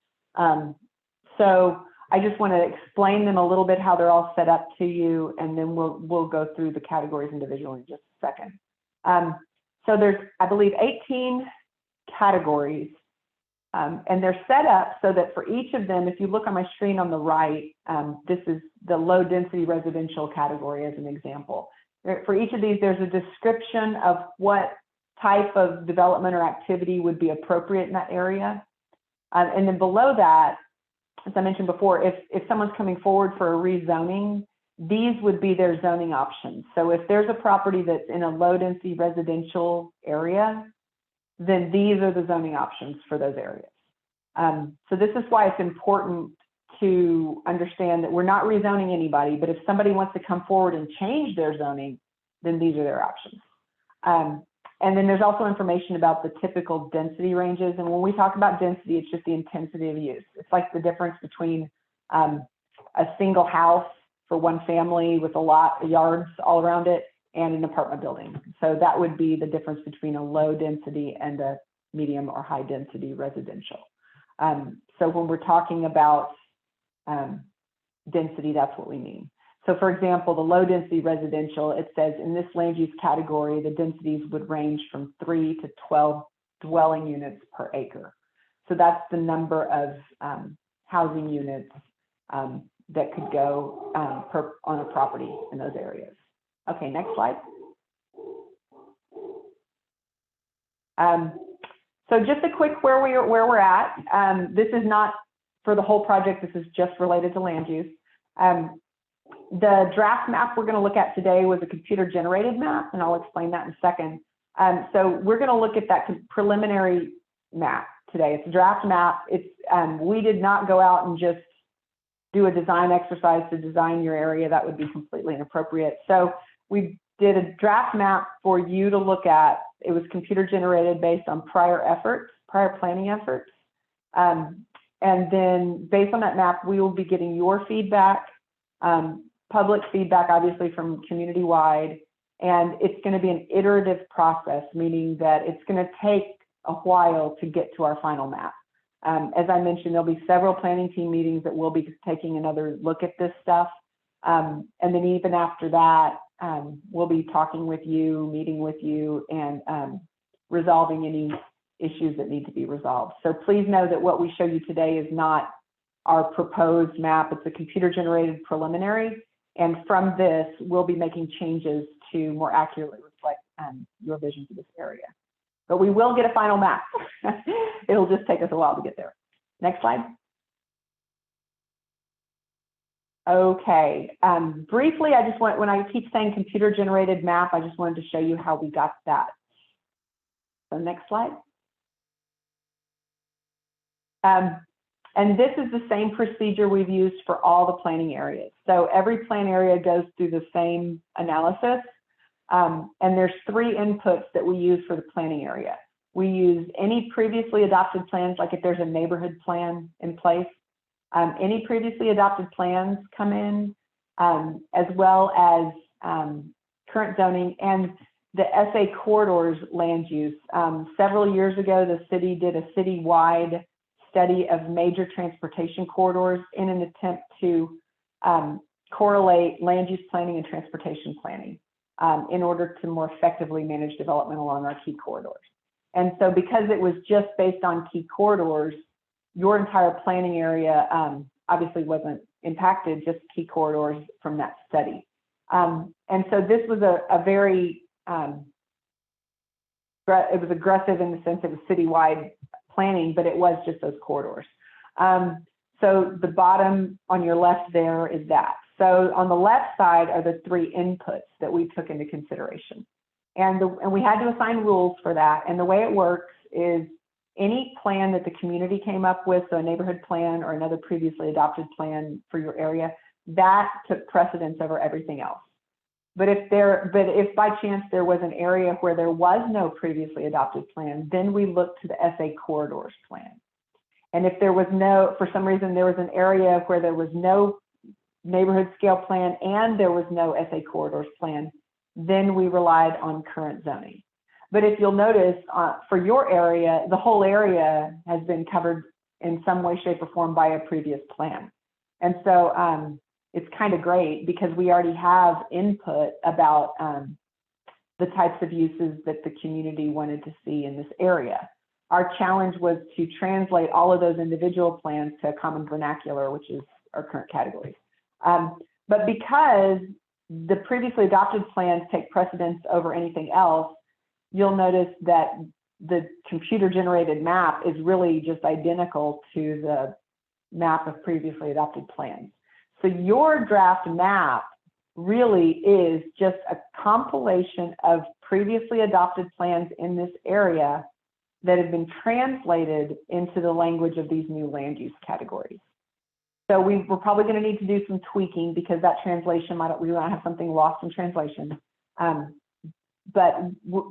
So I just want to explain them a little bit, how they're all set up to you, and then we'll go through the categories individually in just a second. So there's, I believe, 18 categories, and they're set up so that for each of them, if you look on my screen on the right, this is the low density residential category as an example. For each of these, there's a description of what type of development or activity would be appropriate in that area. And then below that, as I mentioned before, if someone's coming forward for a rezoning, these would be their zoning options. So if there's a property that's in a low density residential area, then these are the zoning options for those areas. So this is why it's important to understand that we're not rezoning anybody, but if somebody wants to come forward and change their zoning, then these are their options. And then there's also information about the typical density ranges. And when we talk about density, it's just the intensity of use. It's like the difference between a single house for one family with a lot of yards all around it and an apartment building. So that would be the difference between a low density and a medium or high density residential. So when we're talking about density, that's what we mean. So for example, the low density residential, it says in this land use category, the densities would range from 3 to 12 dwelling units per acre. So that's the number of housing units that could go on a property in those areas. Okay, next slide. So just a quick where we're at. This is not for the whole project. This is just related to land use. The draft map we're going to look at today was a computer generated map, and I'll explain that in a second. So we're going to look at that preliminary map today. It's a draft map. It's we did not go out and just do a design exercise to design your area. That would be completely inappropriate. So we did a draft map for you to look at. It was computer generated based on prior planning efforts. And then based on that map, we will be getting your feedback, public feedback, obviously from community-wide, and it's going to be an iterative process, meaning that it's going to take a while to get to our final map. As I mentioned, there'll be several planning team meetings that we'll be taking another look at this stuff. And then even after that, we'll be talking with you, meeting with you, and resolving any issues that need to be resolved. So please know that what we show you today is not our proposed map. It's a computer-generated preliminary. And from this, we'll be making changes to more accurately reflect your vision for this area. But we will get a final map. It'll just take us a while to get there. Next slide. Okay, briefly, I just want, when I keep saying computer generated map, I just wanted to show you how we got that. So next slide. And this is the same procedure we've used for all the planning areas. So every plan area goes through the same analysis. And there's 3 inputs that we use for the planning area. We use any previously adopted plans, like if there's a neighborhood plan in place, any previously adopted plans come in, as well as current zoning and the SA corridors land use. Several years ago, the city did a citywide study of major transportation corridors in an attempt to correlate land use planning and transportation planning in order to more effectively manage development along our key corridors. And so because it was just based on key corridors, your entire planning area obviously wasn't impacted, just key corridors from that study. And so this was a very, it was aggressive in the sense it was citywide planning, but it was just those corridors. So the bottom on your left there is that. So on the left side are the 3 inputs that we took into consideration. And we had to assign rules for that. And the way it works is any plan that the community came up with, so a neighborhood plan or another previously adopted plan for your area, that took precedence over everything else. But if by chance there was an area where there was no previously adopted plan, then we looked to the SA corridors plan. And if there was no, for some reason, there was an area where there was no neighborhood scale plan and there was no SA corridors plan, then we relied on current zoning. But if you'll notice, for your area, the whole area has been covered in some way, shape, or form by a previous plan. And so it's kind of great because we already have input about the types of uses that the community wanted to see in this area. Our challenge was to translate all of those individual plans to a common vernacular, which is our current categories. But because the previously adopted plans take precedence over anything else, you'll notice that the computer generated map is really just identical to the map of previously adopted plans. So your draft map really is just a compilation of previously adopted plans in this area that have been translated into the language of these new land use categories. So we're probably going to need to do some tweaking because that translation we might have something lost in translation. But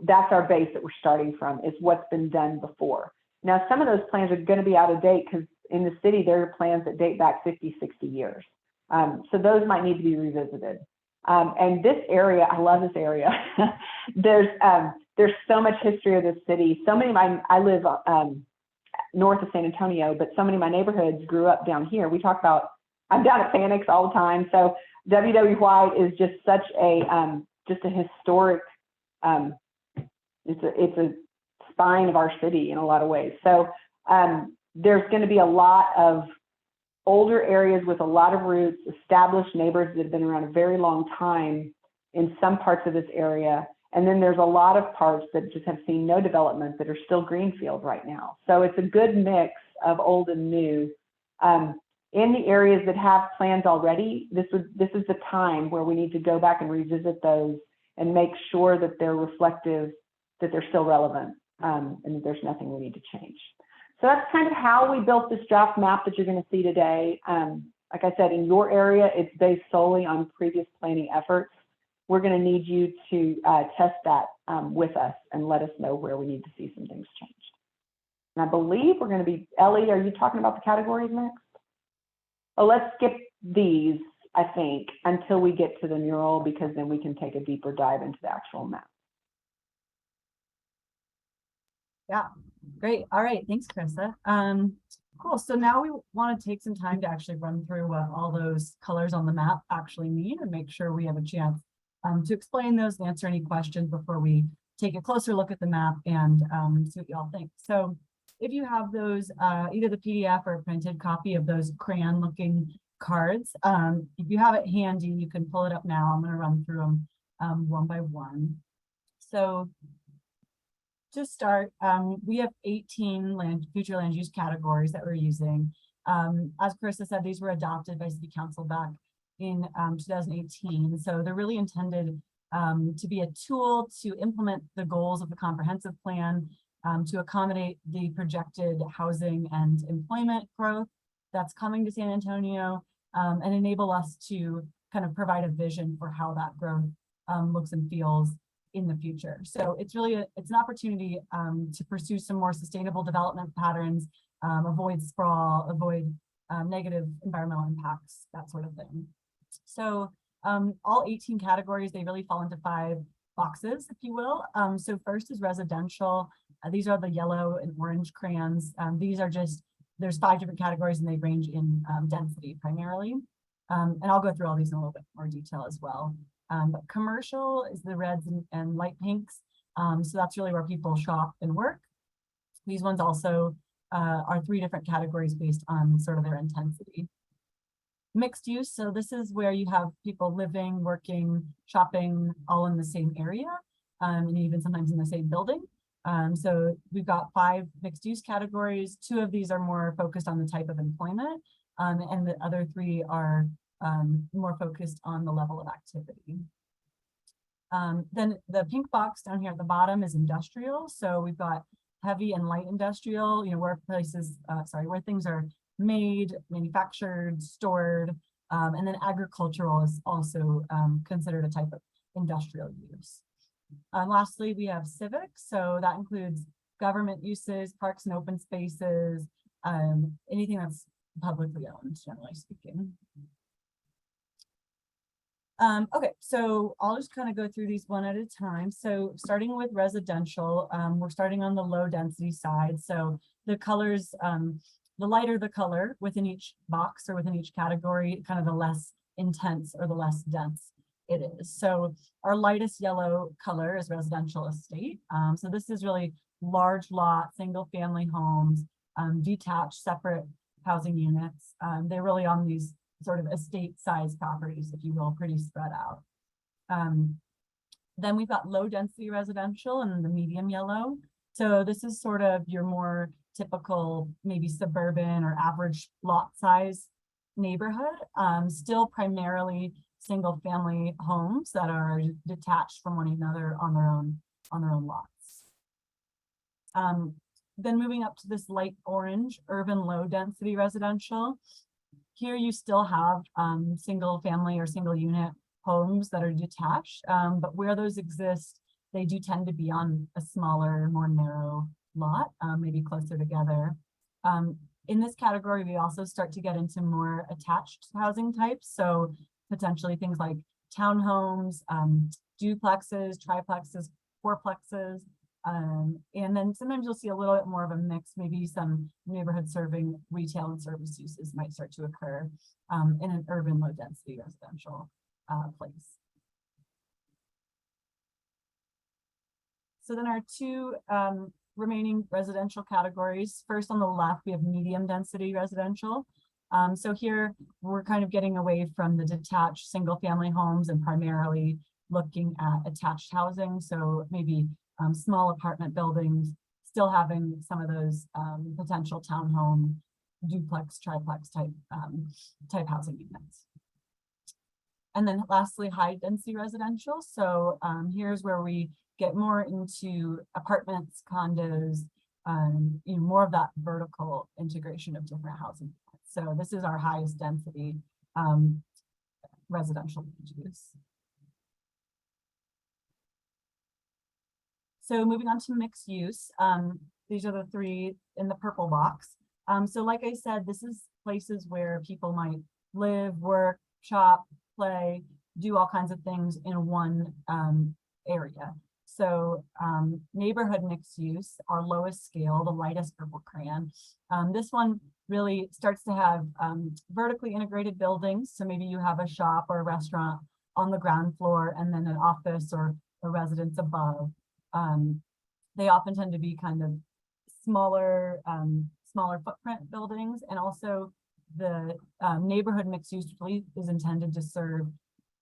that's our base that we're starting from, is what's been done before. Now, some of those plans are going to be out of date because in the city, there are plans that date back 50, 60 years. So those might need to be revisited. And this area, I love this area. There's so much history of this city. So many I live north of San Antonio, but so many of my neighborhoods grew up down here. We talk about, I'm down at Phoenix all the time. So W.W. White is just such a historic, it's a spine of our city in a lot of ways. So there's going to be a lot of older areas with a lot of roots, established neighborhoods that have been around a very long time in some parts of this area. And then there's a lot of parts that just have seen no development that are still greenfield right now. So it's a good mix of old and new. In the areas that have plans already, this is the time where we need to go back and revisit those and make sure that they're reflective, that they're still relevant, and that there's nothing we need to change. So that's kind of how we built this draft map that you're going to see today. Like I said, in your area, it's based solely on previous planning efforts. We're going to need you to test that with us and let us know where we need to see some things changed. And I believe we're going to be, Ellie, are you talking about the categories next? Oh, let's skip these, I think, until we get to the mural, because then we can take a deeper dive into the actual map. Yeah, great. All right, thanks, Krista. Cool. So now we want to take some time to actually run through what all those colors on the map actually mean and make sure we have a chance to explain those and answer any questions before we take a closer look at the map and see what you all think. So if you have those, either the PDF or a printed copy of those crayon-looking cards, if you have it handy, you can pull it up now. I'm going to run through them one by one. So to start, we have 18 future land use categories that we're using. As Krista said, these were adopted by City Council back in 2018. So they're really intended to be a tool to implement the goals of the comprehensive plan, to accommodate the projected housing and employment growth that's coming to San Antonio, and enable us to kind of provide a vision for how that growth looks and feels in the future. So it's really it's an opportunity to pursue some more sustainable development patterns, avoid sprawl, avoid negative environmental impacts, that sort of thing. So all 18 categories, they really fall into 5 boxes, if you will. So first is residential. These are the yellow and orange crayons. These are just, there's 5 different categories and they range in density primarily. And I'll go through all these in a little bit more detail as well. But commercial is the reds and light pinks. So that's really where people shop and work. These ones also are 3 different categories based on sort of their intensity. Mixed use, so this is where you have people living, working, shopping all in the same area, and even sometimes in the same building. So we've got 5 mixed use categories. 2 of these are more focused on the type of employment, and the other 3 are more focused on the level of activity. Then the pink box down here at the bottom is industrial. So we've got heavy and light industrial, where where things are made, manufactured, stored, and then agricultural is also considered a type of industrial use. Lastly, we have civic. So that includes government uses, parks and open spaces, anything that's publicly owned, generally speaking. Okay, so I'll just kind of go through these one at a time. So starting with residential, we're starting on the low density side. So the colors, the lighter the color within each box or within each category, kind of the less intense or the less dense it is. So our lightest yellow color is residential estate. So this is really large lot, single family homes, detached, separate housing units. They're really on these sort of estate size properties, if you will, pretty spread out. Then we've got low density residential and the medium yellow. So this is sort of your more typical, maybe suburban or average lot size neighborhood, still primarily single family homes that are detached from one another on their own lots. Then moving up to this light orange, urban low density residential. Here you still have single family or single unit homes that are detached, but where those exist, they do tend to be on a smaller, more narrow lot, maybe closer together. In this category, we also start to get into more attached housing types. So potentially things like townhomes, duplexes, triplexes, fourplexes. And then sometimes you'll see a little bit more of a mix, maybe some neighborhood serving retail and service uses might start to occur in an urban low density residential place. So then our two remaining residential categories. First on the left, we have medium density residential. So here we're kind of getting away from the detached single family homes and primarily looking at attached housing. So maybe small apartment buildings, still having some of those potential townhome, duplex, triplex type housing units. And then lastly, high density residential. So here's where we get more into apartments, condos, more of that vertical integration of different housing units. So this is our highest density residential use. So moving on to mixed use, these are the three in the purple box. So like I said, this is places where people might live, work, shop, play, do all kinds of things in one area. So neighborhood mixed use, our lowest scale, the lightest purple crayon. This one really starts to have vertically integrated buildings. So maybe you have a shop or a restaurant on the ground floor and then an office or a residence above. They often tend to be kind of smaller footprint buildings, and also the neighborhood mixed use really is intended to serve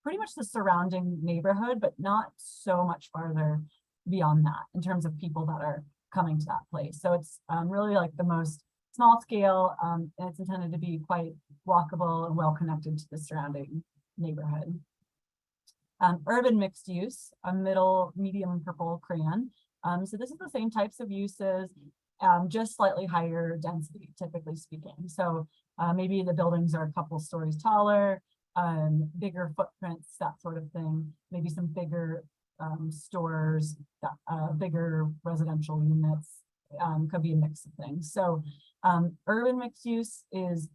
pretty much the surrounding neighborhood, but not so much farther beyond that in terms of people that are coming to that place. So it's really like the most small scale, and it's intended to be quite walkable and well connected to the surrounding neighborhood. Urban mixed use, a medium purple crayon. So this is the same types of uses, just slightly higher density, typically speaking. So maybe the buildings are a couple stories taller, bigger footprints, that sort of thing. Maybe some bigger stores, bigger residential units, could be a mix of things. So urban mixed use is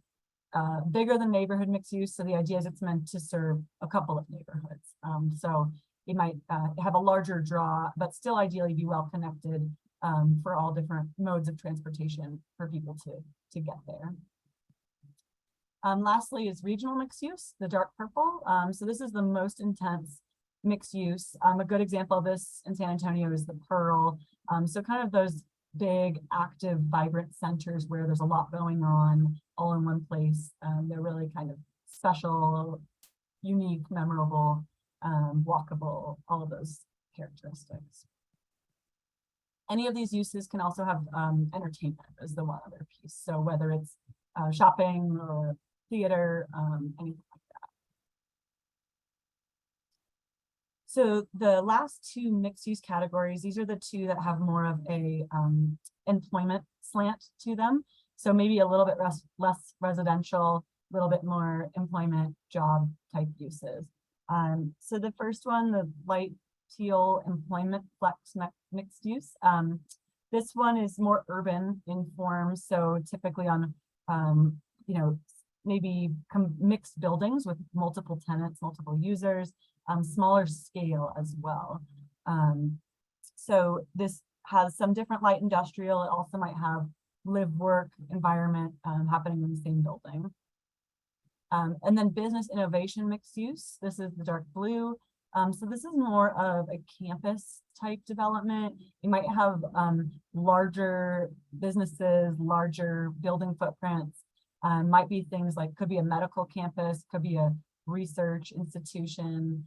bigger than neighborhood mixed use. So the idea is it's meant to serve a couple of neighborhoods. So it might have a larger draw, but still ideally be well connected for all different modes of transportation for people to get there. Lastly is regional mixed use, the dark purple. So this is the most intense mixed use. A good example of this in San Antonio is the Pearl. So kind of those big, active, vibrant centers where there's a lot going on all in one place. They're really kind of special, unique, memorable, walkable, all of those characteristics. Any of these uses can also have entertainment as the one other piece. So whether it's shopping or theater, anything like that. So the last two mixed use categories, these are the two that have more of a employment slant to them. So maybe a little bit less residential, a little bit more employment job type uses. So the first one, the light teal employment flex mixed use. This one is more urban in form. So typically on, maybe mixed buildings with multiple tenants, multiple users, smaller scale as well. So this has some different light industrial. It also might have live work environment happening in the same building. And then business innovation mixed use. This is the dark blue. So this is more of a campus type development. You might have larger businesses, larger building footprints. Might be things like, could be a medical campus, could be a research institution.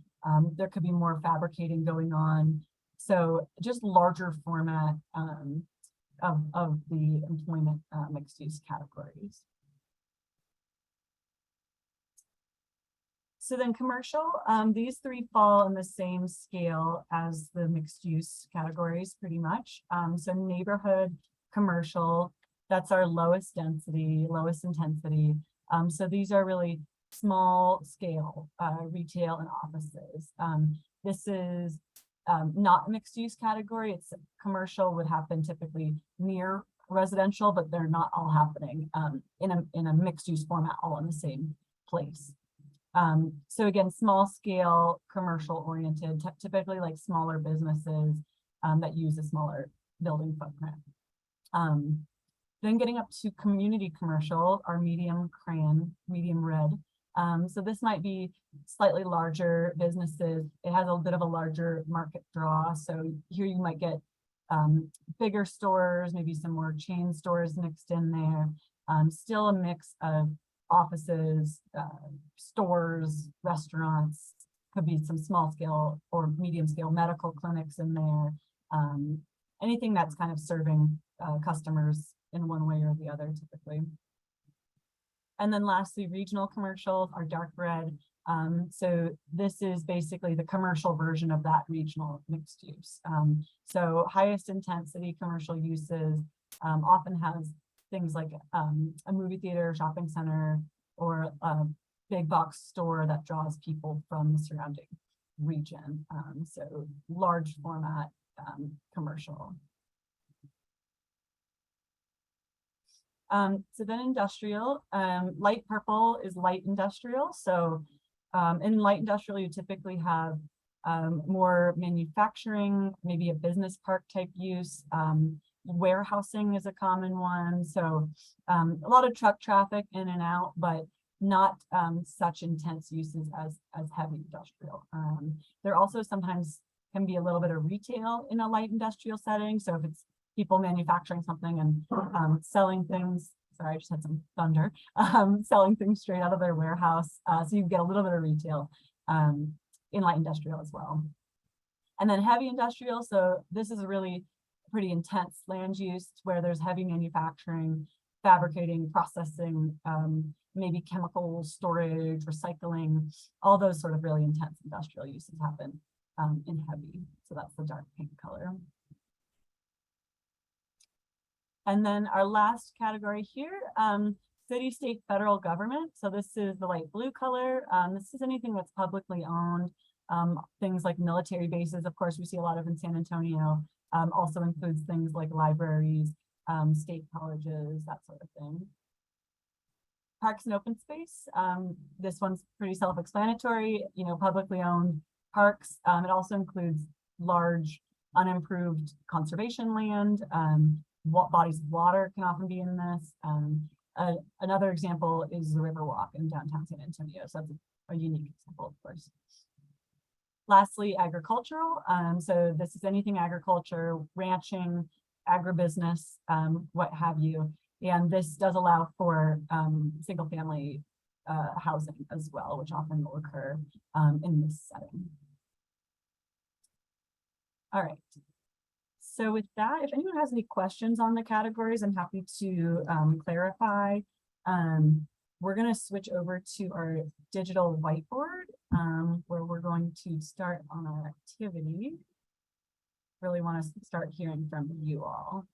There could be more fabricating going on. So just larger format of the employment mixed use categories. So then commercial, these three fall on the same scale as the mixed use categories pretty much. So neighborhood commercial, that's our lowest density, lowest intensity. So these are really small scale retail and offices. This is not mixed use category. It's commercial would happen typically near residential, but they're not all happening in a mixed use format all in the same place. So again, small scale, commercial oriented, typically like smaller businesses that use a smaller building footprint. Then getting up to community commercial, our medium crayon, medium red. So this might be slightly larger businesses. It has a bit of a larger market draw. So here you might get bigger stores, maybe some more chain stores mixed in there. Still a mix of offices, stores, restaurants, could be some small scale or medium scale medical clinics in there. Anything that's kind of serving customers in one way or the other typically. And then lastly, regional commercial, our dark red. So this is basically the commercial version of that regional mixed use. So highest intensity commercial uses often has things like a movie theater, shopping center, or a big box store that draws people from the surrounding region. So large format commercial. So then industrial, light purple is light industrial. So in light industrial, you typically have more manufacturing, maybe a business park type use. Warehousing is a common one. So a lot of truck traffic in and out, but not such intense uses as heavy industrial. There also sometimes can be a little bit of retail in a light industrial setting. So if it's people manufacturing something and selling things, sorry, I just had some thunder, selling things straight out of their warehouse. So you get a little bit of retail in light industrial as well. And then heavy industrial, so this is a really pretty intense land use where there's heavy manufacturing, fabricating, processing, maybe chemical storage, recycling, all those sort of really intense industrial uses happen in heavy. So that's the dark pink color. And then our last category here, city, state, federal government. So this is the light blue color. This is anything that's publicly owned. Things like military bases, of course, we see a lot of in San Antonio. Also includes things like libraries, state colleges, that sort of thing. Parks and open space. This one's pretty self-explanatory, you know, publicly owned parks. It also includes large unimproved conservation land. What bodies of water can often be in this. Another example is the Riverwalk in downtown San Antonio. So that's a unique example, of course. Lastly, agricultural. So this is anything agriculture, ranching, agribusiness, what have you. And this does allow for single family housing as well, which often will occur in this setting. All right. So with that, if anyone has any questions on the categories, I'm happy to clarify. We're going to switch over to our digital whiteboard where we're going to start on our activity. Really want to start hearing from you all.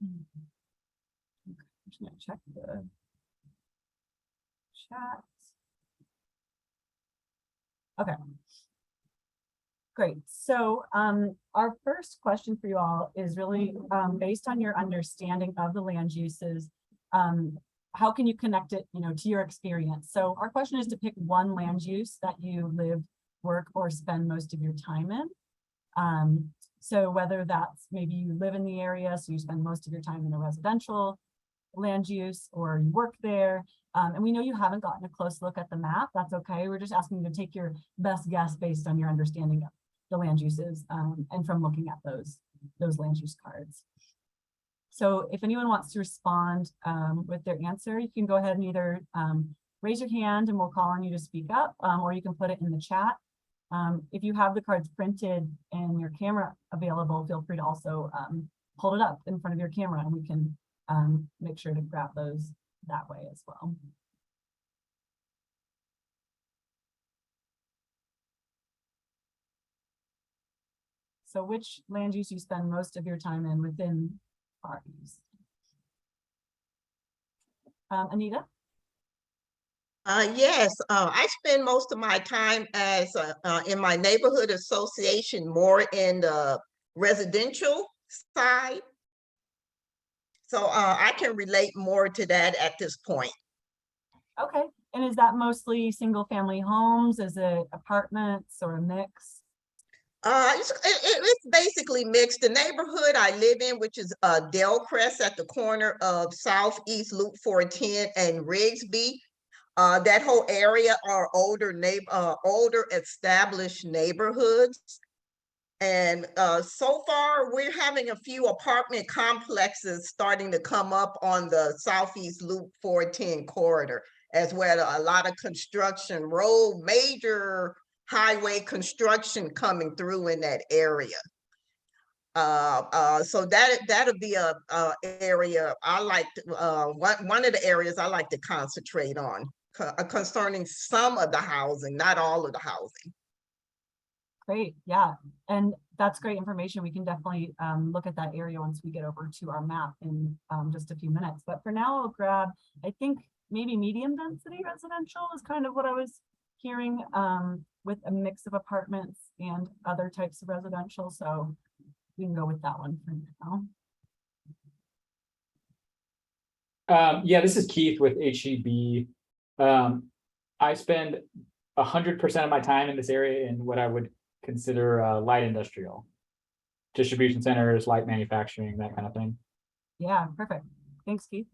Okay, I'm just going to check the chat. Okay. Great. So our first question for you all is really based on your understanding of the land uses. How can you connect it, you know, to your experience? So our question is to pick one land use that you live, work, or spend most of your time in. So whether that's maybe you live in the area, so you spend most of your time in a residential land use, or you work there. And we know you haven't gotten a close look at the map. That's okay. We're just asking you to take your best guess based on your understanding of the land uses and from looking at those land use cards. So if anyone wants to respond with their answer, you can go ahead and either raise your hand and we'll call on you to speak up, or you can put it in the chat. If you have the cards printed and your camera available, feel free to also hold it up in front of your camera and we can make sure to grab those that way as well. So which land use you spend most of your time in within parties? Anita? Yes, I spend most of my time as in my neighborhood association, more in the residential side. So I can relate more to that at this point. Okay, and is that mostly single family homes? Is it apartments or a mix? It's basically mixed. The neighborhood I live in, which is Crest at the corner of Southeast Loop 410 and Rigsby. That whole area are older established neighborhoods. And so far, we're having a few apartment complexes starting to come up on the Southeast Loop 410 corridor, as well. A lot of construction, major highway construction coming through in that area. So that'll be a area I like. One of the areas I like to concentrate on concerning some of the housing, not all of the housing. Great, yeah, and that's great information. We can definitely look at that area once we get over to our map in just a few minutes. But for now, I'll grab, I think maybe medium density residential is kind of what I was hearing, with a mix of apartments and other types of residential. So we can go with that one for now. Yeah, this is Keith with HEB. I spend 100% of my time in this area in what I would consider light industrial, distribution centers, light manufacturing, that kind of thing. Yeah, perfect. Thanks, Keith.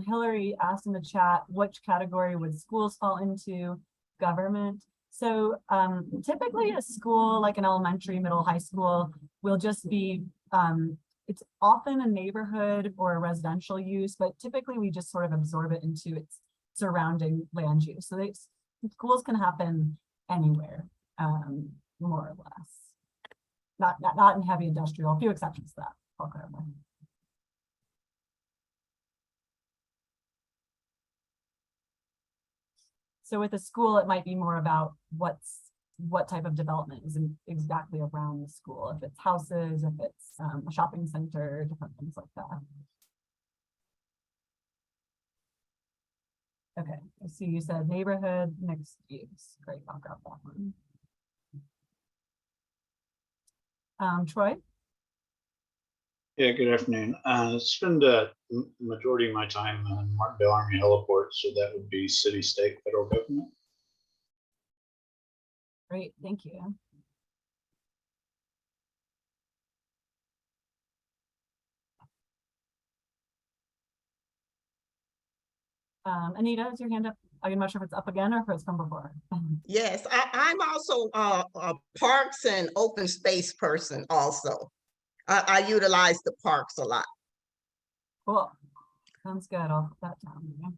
Hillary asked in the chat, which category would schools fall into? Government. So typically a school like an elementary, middle, high school will just be, it's often a neighborhood or a residential use, but typically we just sort of absorb it into its surrounding land use. So schools can happen anywhere, more or less. Not in heavy industrial, a few exceptions to that, I'll clarify. So with a school, it might be more about what type of development is exactly around the school. If it's houses, if it's a shopping center, different things like that. Okay, I see you said neighborhood mixed use. Great, I'll grab that one. Troy? Yeah, good afternoon. Spend the majority of my time on Martindale Army Heliport, so that would be city, state, federal government. Great, thank you. Anita, is your hand up? I'm not sure if it's up again or if it's from before. Yes, I'm also a parks and open space person also. I utilize the parks a lot. Cool. Sounds good. I'll put that down. Yeah.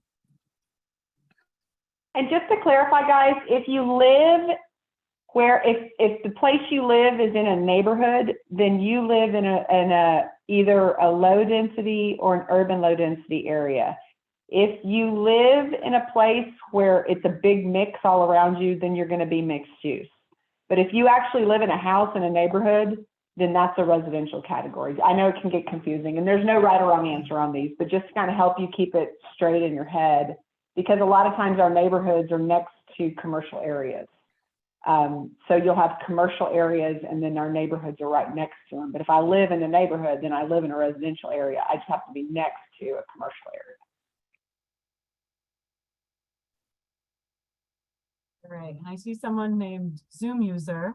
And just to clarify, guys, if you live where, if the place you live is in a neighborhood, then you live in a either a low density or an urban low density area. If you live in a place where it's a big mix all around you, then you're going to be mixed use. But if you actually live in a house in a neighborhood, then that's a residential category. I know it can get confusing and there's no right or wrong answer on these, but just to kind of help you keep it straight in your head, because a lot of times our neighborhoods are next to commercial areas. So you'll have commercial areas and then our neighborhoods are right next to them. But if I live in a neighborhood, then I live in a residential area. I just have to be next to a commercial area. All right, and I see someone named Zoom user.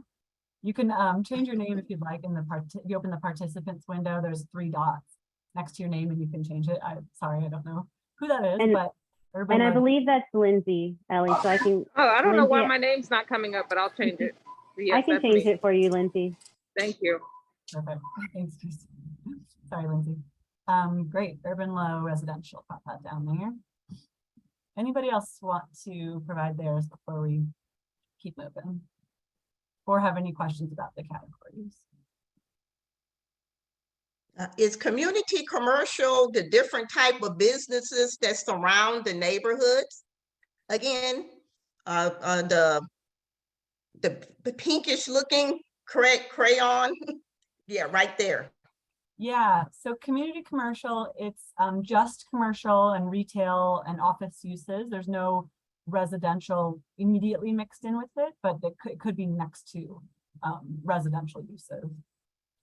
You can change your name if you'd like in the if you open the participants window, there's 3 dots next to your name and you can change it. I'm sorry, I don't know who that is, but and I believe that's Lindsay, Ellie, so I can. Oh, I don't know why Lindsay, my name's not coming up, but I'll change it. Yes, I can change it for you, Lindsay. Thank you. Perfect. Thanks, Christy. Sorry, Lindsay. Great, urban low residential, pop that down there. Anybody else want to provide theirs before we keep moving? or have any questions about the categories. Is community commercial the different type of businesses that surround the neighborhoods? Again, the pinkish looking crayon, yeah, right there. Yeah, so community commercial, it's just commercial and retail and office uses. There's no residential immediately mixed in with it, but it could be next to residential uses.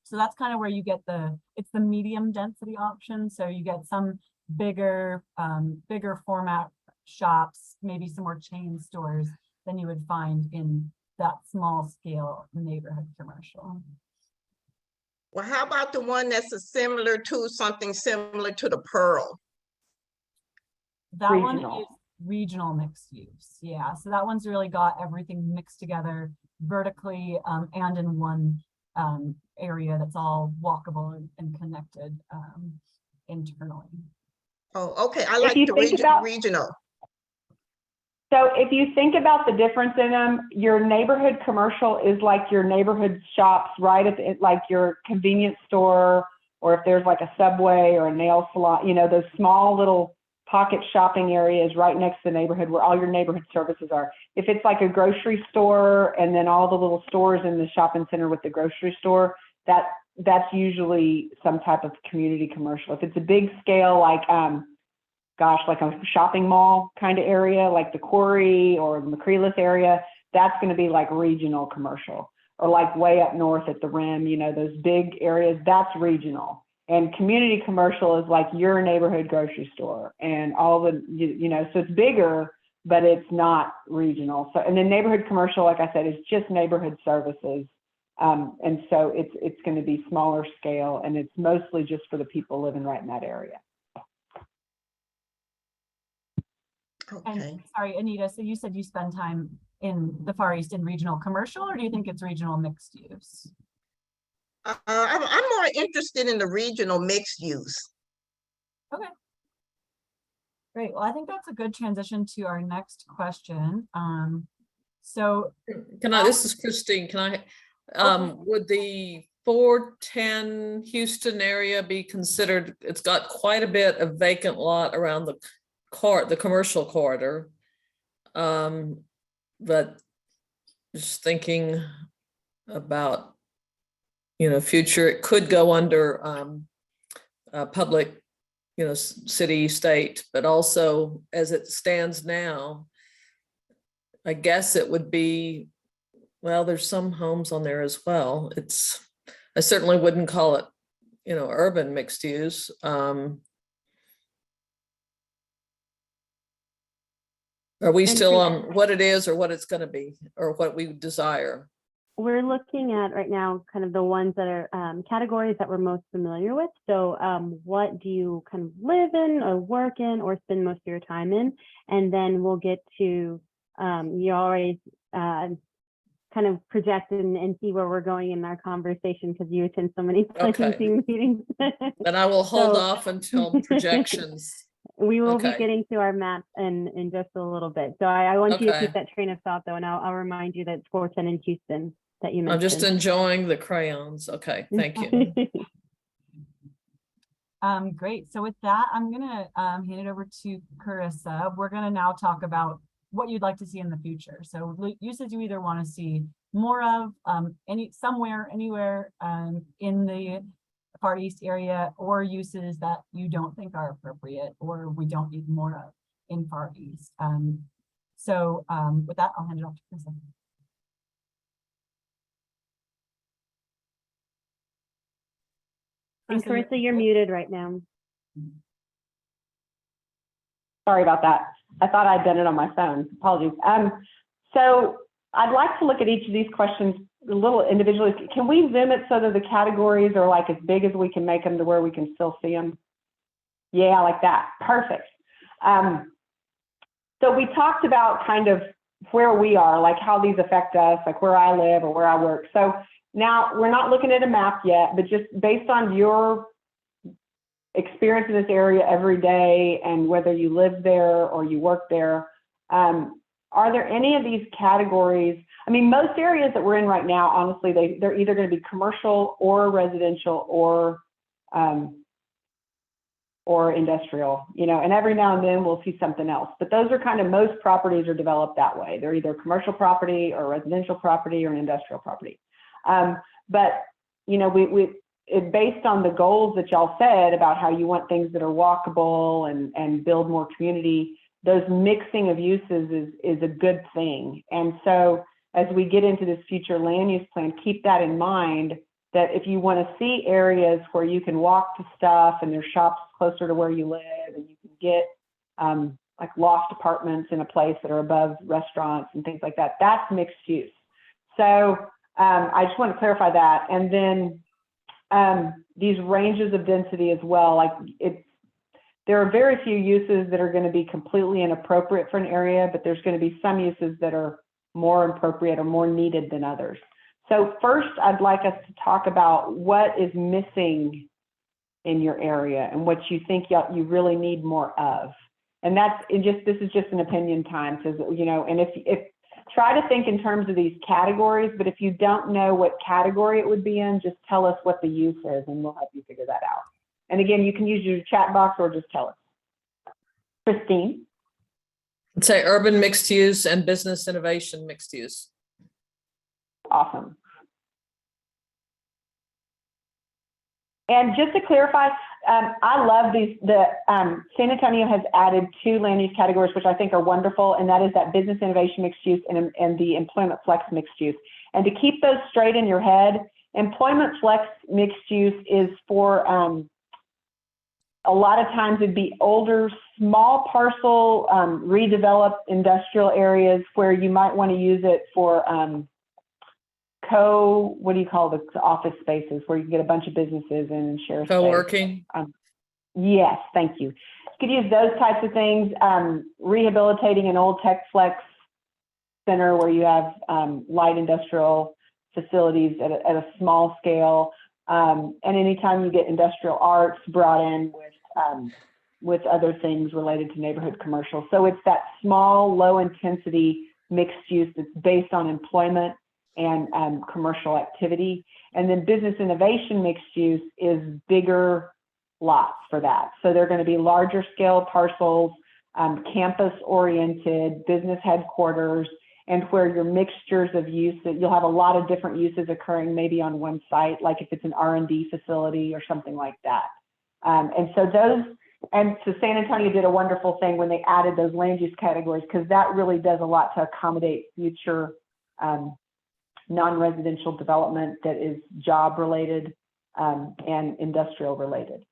So that's kind of where you get it's the medium density option. So you get some bigger format shops, maybe some more chain stores than you would find in that small scale neighborhood commercial. Well, how about the one that's something similar to the Pearl? That Regional. one is regional mixed use. Yeah, so that one's really got everything mixed together vertically and in one area that's all walkable and connected internally. Oh, okay. I If like you the think about- regional. So if you think about the difference in them, your neighborhood commercial is like your neighborhood shops right at like your convenience store, or if there's like a Subway or a nail salon, you know, those small little pocket shopping areas right next to the neighborhood where all your neighborhood services are. If it's like a grocery store and then all the little stores in the shopping center with the grocery store, that's usually some type of community commercial. If it's a big scale, like like a shopping mall kind of area, like the Quarry or the McCreeless area, that's going to be like regional commercial. Or like way up north at the Rim, you know, those big areas, that's regional. And community commercial is like your neighborhood grocery store and all the, you know, so it's bigger, but it's not regional. So, and then neighborhood commercial, like I said, is just neighborhood services. And so it's going to be smaller scale, and it's mostly just for the people living right in that area. Okay. And sorry, Anita, so you said you spend time in the Far East in regional commercial, or do you think it's regional mixed use? I'm more interested in the regional mixed use. Okay. Great. Well, I think that's a good transition to our next question. So This is Christine, would the 410 Houston area be considered, it's got quite a bit of vacant lot around the commercial corridor. But just thinking about, you know, future, it could go under public, you know, city, state, but also as it stands now, I guess it would be, well, there's some homes on there as well. I certainly wouldn't call it, you know, urban mixed use. Are we still on what it is or what it's going to be or what we desire? We're looking at right now kind of the ones that are categories that we're most familiar with. So what do you kind of live in or work in or spend most of your time in? And then we'll get to, you already kind of project and see where we're going in our conversation because you attend so many planning meetings. Then I will hold off until projections. We will be getting to our map in just a little bit. So I want you to keep that train of thought though, and I'll remind you that it's 410 in Houston that you mentioned. I'm just enjoying the crayons. Okay, thank you. Great. So with that, I'm gonna hand it over to Carissa. We're gonna now talk about what you'd like to see in the future. So uses you either want to see more of anywhere in the Far East area, or uses that you don't think are appropriate or we don't need more of in Far East. With that, I'll hand it off to Carissa. And Carissa, you're muted right now. Sorry about that. I thought I'd done it on my phone. Apologies. So I'd like to look at each of these questions a little individually. Can we zoom it so that the categories are like as big as we can make them to where we can still see them? Yeah, like that. Perfect. So we talked about kind of where we are, like how these affect us, like where I live or where I work. So now we're not looking at a map yet, but just based on your experience in this area every day and whether you live there or you work there, are there any of these categories? I mean, most areas that we're in right now, honestly, they're either going to be commercial or residential or industrial, you know, and every now and then we'll see something else. But those are kind of, most properties are developed that way. They're either commercial property or residential property or an industrial property. But, you know, based on the goals that y'all said about how you want things that are walkable and build more community, those mixing of uses is a good thing. And so as we get into this future land use plan, keep that in mind, that if you want to see areas where you can walk to stuff and there's shops closer to where you live and you can get like loft apartments in a place that are above restaurants and things like that, that's mixed use. So I just want to clarify that. And then these ranges of density as well, like there are very few uses that are going to be completely inappropriate for an area, but there's going to be some uses that are more appropriate or more needed than others. So first, I'd like us to talk about what is missing in your area and what you think you really need more of. And this is just an opinion time, because, you know, and if try to think in terms of these categories, but if you don't know what category it would be in, just tell us what the use is and we'll help you figure that out. And again, you can use your chat box or just tell us. Christine? I'd say urban mixed use and business innovation mixed use. Awesome. And just to clarify, I love these. San Antonio has added 2 land use categories, which I think are wonderful, and that is that business innovation mixed use and the employment flex mixed use. And to keep those straight in your head, employment flex mixed use is for a lot of times it'd be older, small parcel, redeveloped industrial areas where you might want to use it for what do you call the office spaces where you can get a bunch of businesses in and share space. Co-working. Yes, thank you. You could use those types of things. Rehabilitating an old tech flex center where you have light industrial facilities at a small scale. And anytime you get industrial arts brought in with other things related to neighborhood commercial. So it's that small, low intensity mixed use that's based on employment and commercial activity. And then business innovation mixed use is bigger lots for that. So they're going to be larger scale parcels, campus oriented, business headquarters, and where your mixtures of use, you'll have a lot of different uses occurring maybe on one site, like if it's an R&D facility or something like that. And so San Antonio did a wonderful thing when they added those land use categories, because that really does a lot to accommodate future non-residential development that is job related and industrial related.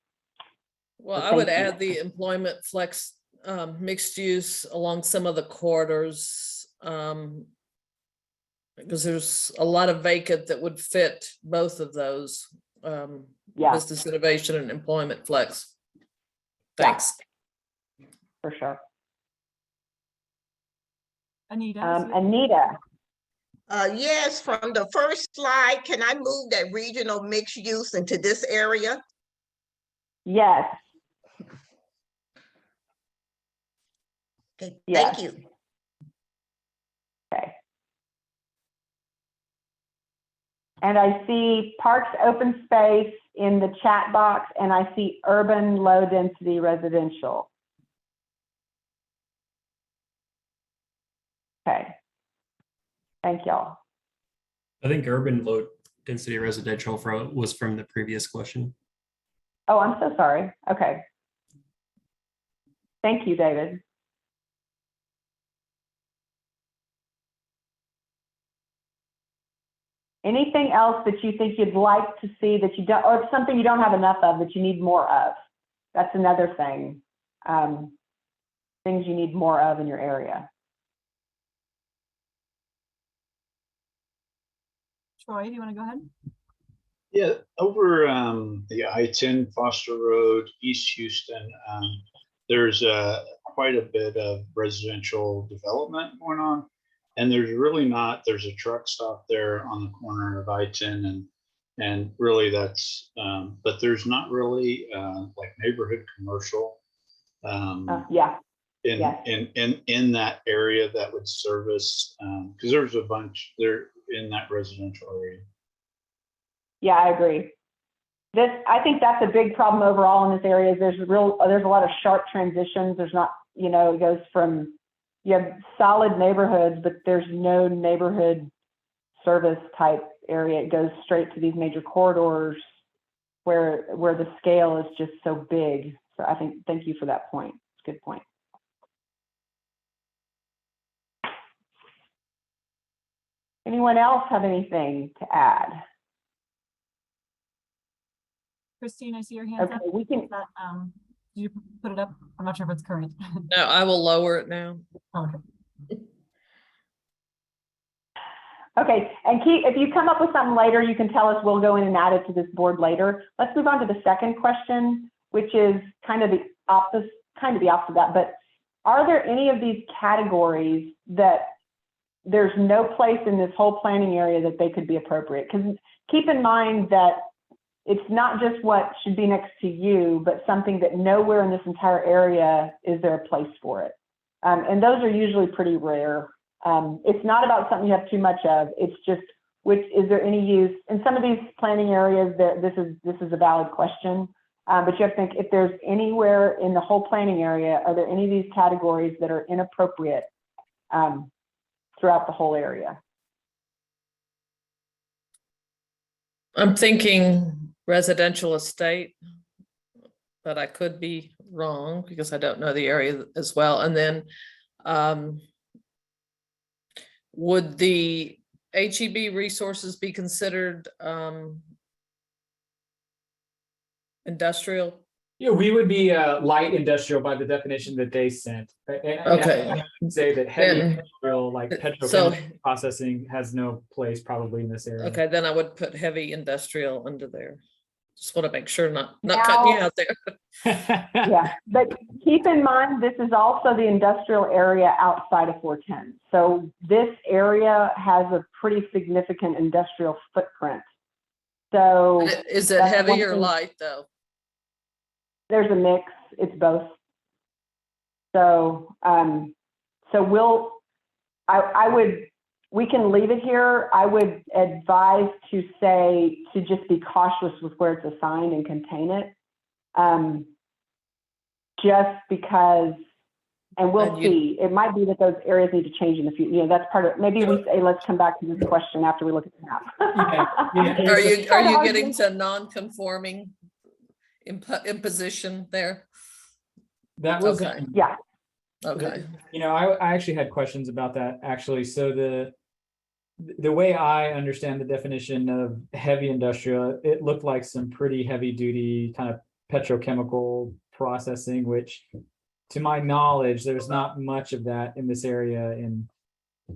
Well, So I would thank you. add the employment flex mixed use along some of the corridors, because there's a lot of vacant that would fit both of those, business innovation and employment flex. Thanks. Yeah, for sure. Anita? Anita. Yes, from the first slide, can I move that regional mixed use into this area? Yes. Okay, Yes. thank you. Okay. And I see parks open space in the chat box, and I see urban low density residential. Okay. Thank y'all. I think urban low density residential was from the previous question. Oh, I'm so sorry. Okay. Thank you, David. Anything else that you think you'd like to see that you don't, or something you don't have enough of that you need more of? That's another thing. Things you need more of in your area. Troy, do you want to go ahead? Yeah, over the I-10 Foster Road, East Houston, there's quite a bit of residential development going on. And there's really not, there's a truck stop there on the corner of I-10 and really that's, but there's not really like neighborhood commercial. Yeah. in, Yes. in that area that would service, because there's a bunch there in that residential area. Yeah, I agree. I think that's a big problem overall in this area. Is there's a lot of sharp transitions. There's not, it goes from, you have solid neighborhoods, but there's no neighborhood service type area. It goes straight to these major corridors where the scale is just so big. So thank you for that point. It's a good point. Anyone else have anything to add? Christine, I see your hands Okay, up. we can. Is that, did you put it up? I'm not sure if it's current. No, I will lower it now. Okay. Okay, and if you come up with something later, you can tell us, we'll go in and add it to this board later. Let's move on to the second question, which is kind of the opposite of that, but are there any of these categories that there's no place in this whole planning area that they could be appropriate? Because keep in mind that it's not just what should be next to you, but something that nowhere in this entire area is there a place for it. And those are usually pretty rare. It's not about something you have too much of. It's just, is there any use in some of these planning areas? That this is a valid question, but you have to think, if there's anywhere in the whole planning area, are there any of these categories that are inappropriate throughout the whole area? I'm thinking residential estate, but I could be wrong because I don't know the area as well. And then would the HEB resources be considered industrial? Yeah, we would be light industrial by the definition that they sent. Okay. I would say that heavy Then- industrial, like So- petrochemical processing, has no place probably in this area. Okay, then I would put heavy industrial under there. Just want to make sure not Now- cutting you out there. Yeah, but keep in mind, this is also the industrial area outside of 410. So this area has a pretty significant industrial footprint. So Is it that's heavy one or thing. light though? there's a mix, it's both. So, we can leave it here. I would advise to just be cautious with where it's assigned and contain it. Just because, and we'll see, it might be that those areas need to change in the future. That's part of, maybe we say, let's come back to this question after we look at the map. Yeah. Are you getting to non-conforming imposition there? That was, Okay. Yeah. Okay. I actually had questions about that actually. So the way I understand the definition of heavy industrial, it looked like some pretty heavy duty kind of petrochemical processing, which to my knowledge, there's not much of that in this area. And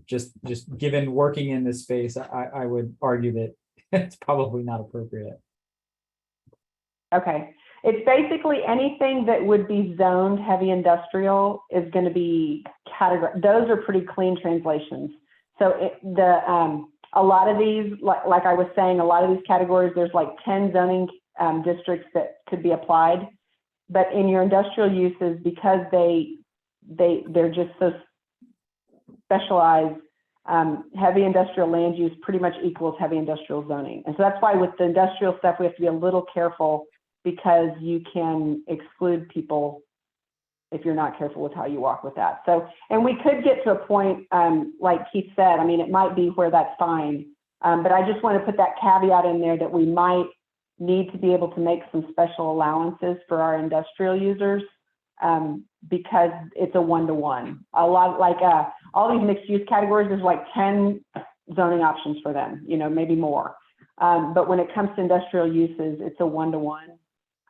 just given working in this space, I would argue that it's probably not appropriate. Okay. It's basically anything that would be zoned heavy industrial is going to be categorized. Those are pretty clean translations. So a lot of these, like I was saying, a lot of these categories, there's like 10 zoning districts that could be applied. But in your industrial uses, because they're just so specialized, heavy industrial land use pretty much equals heavy industrial zoning. And so that's why with the industrial stuff, we have to be a little careful, because you can exclude people if you're not careful with how you walk with that. So, and we could get to a point, like Keith said, I mean, it might be where that's fine, but I just want to put that caveat in there that we might need to be able to make some special allowances for our industrial users, because it's a one-to-one. A lot, like all these mixed use categories, there's like 10 zoning options for them, maybe more. But when it comes to industrial uses, it's a one-to-one.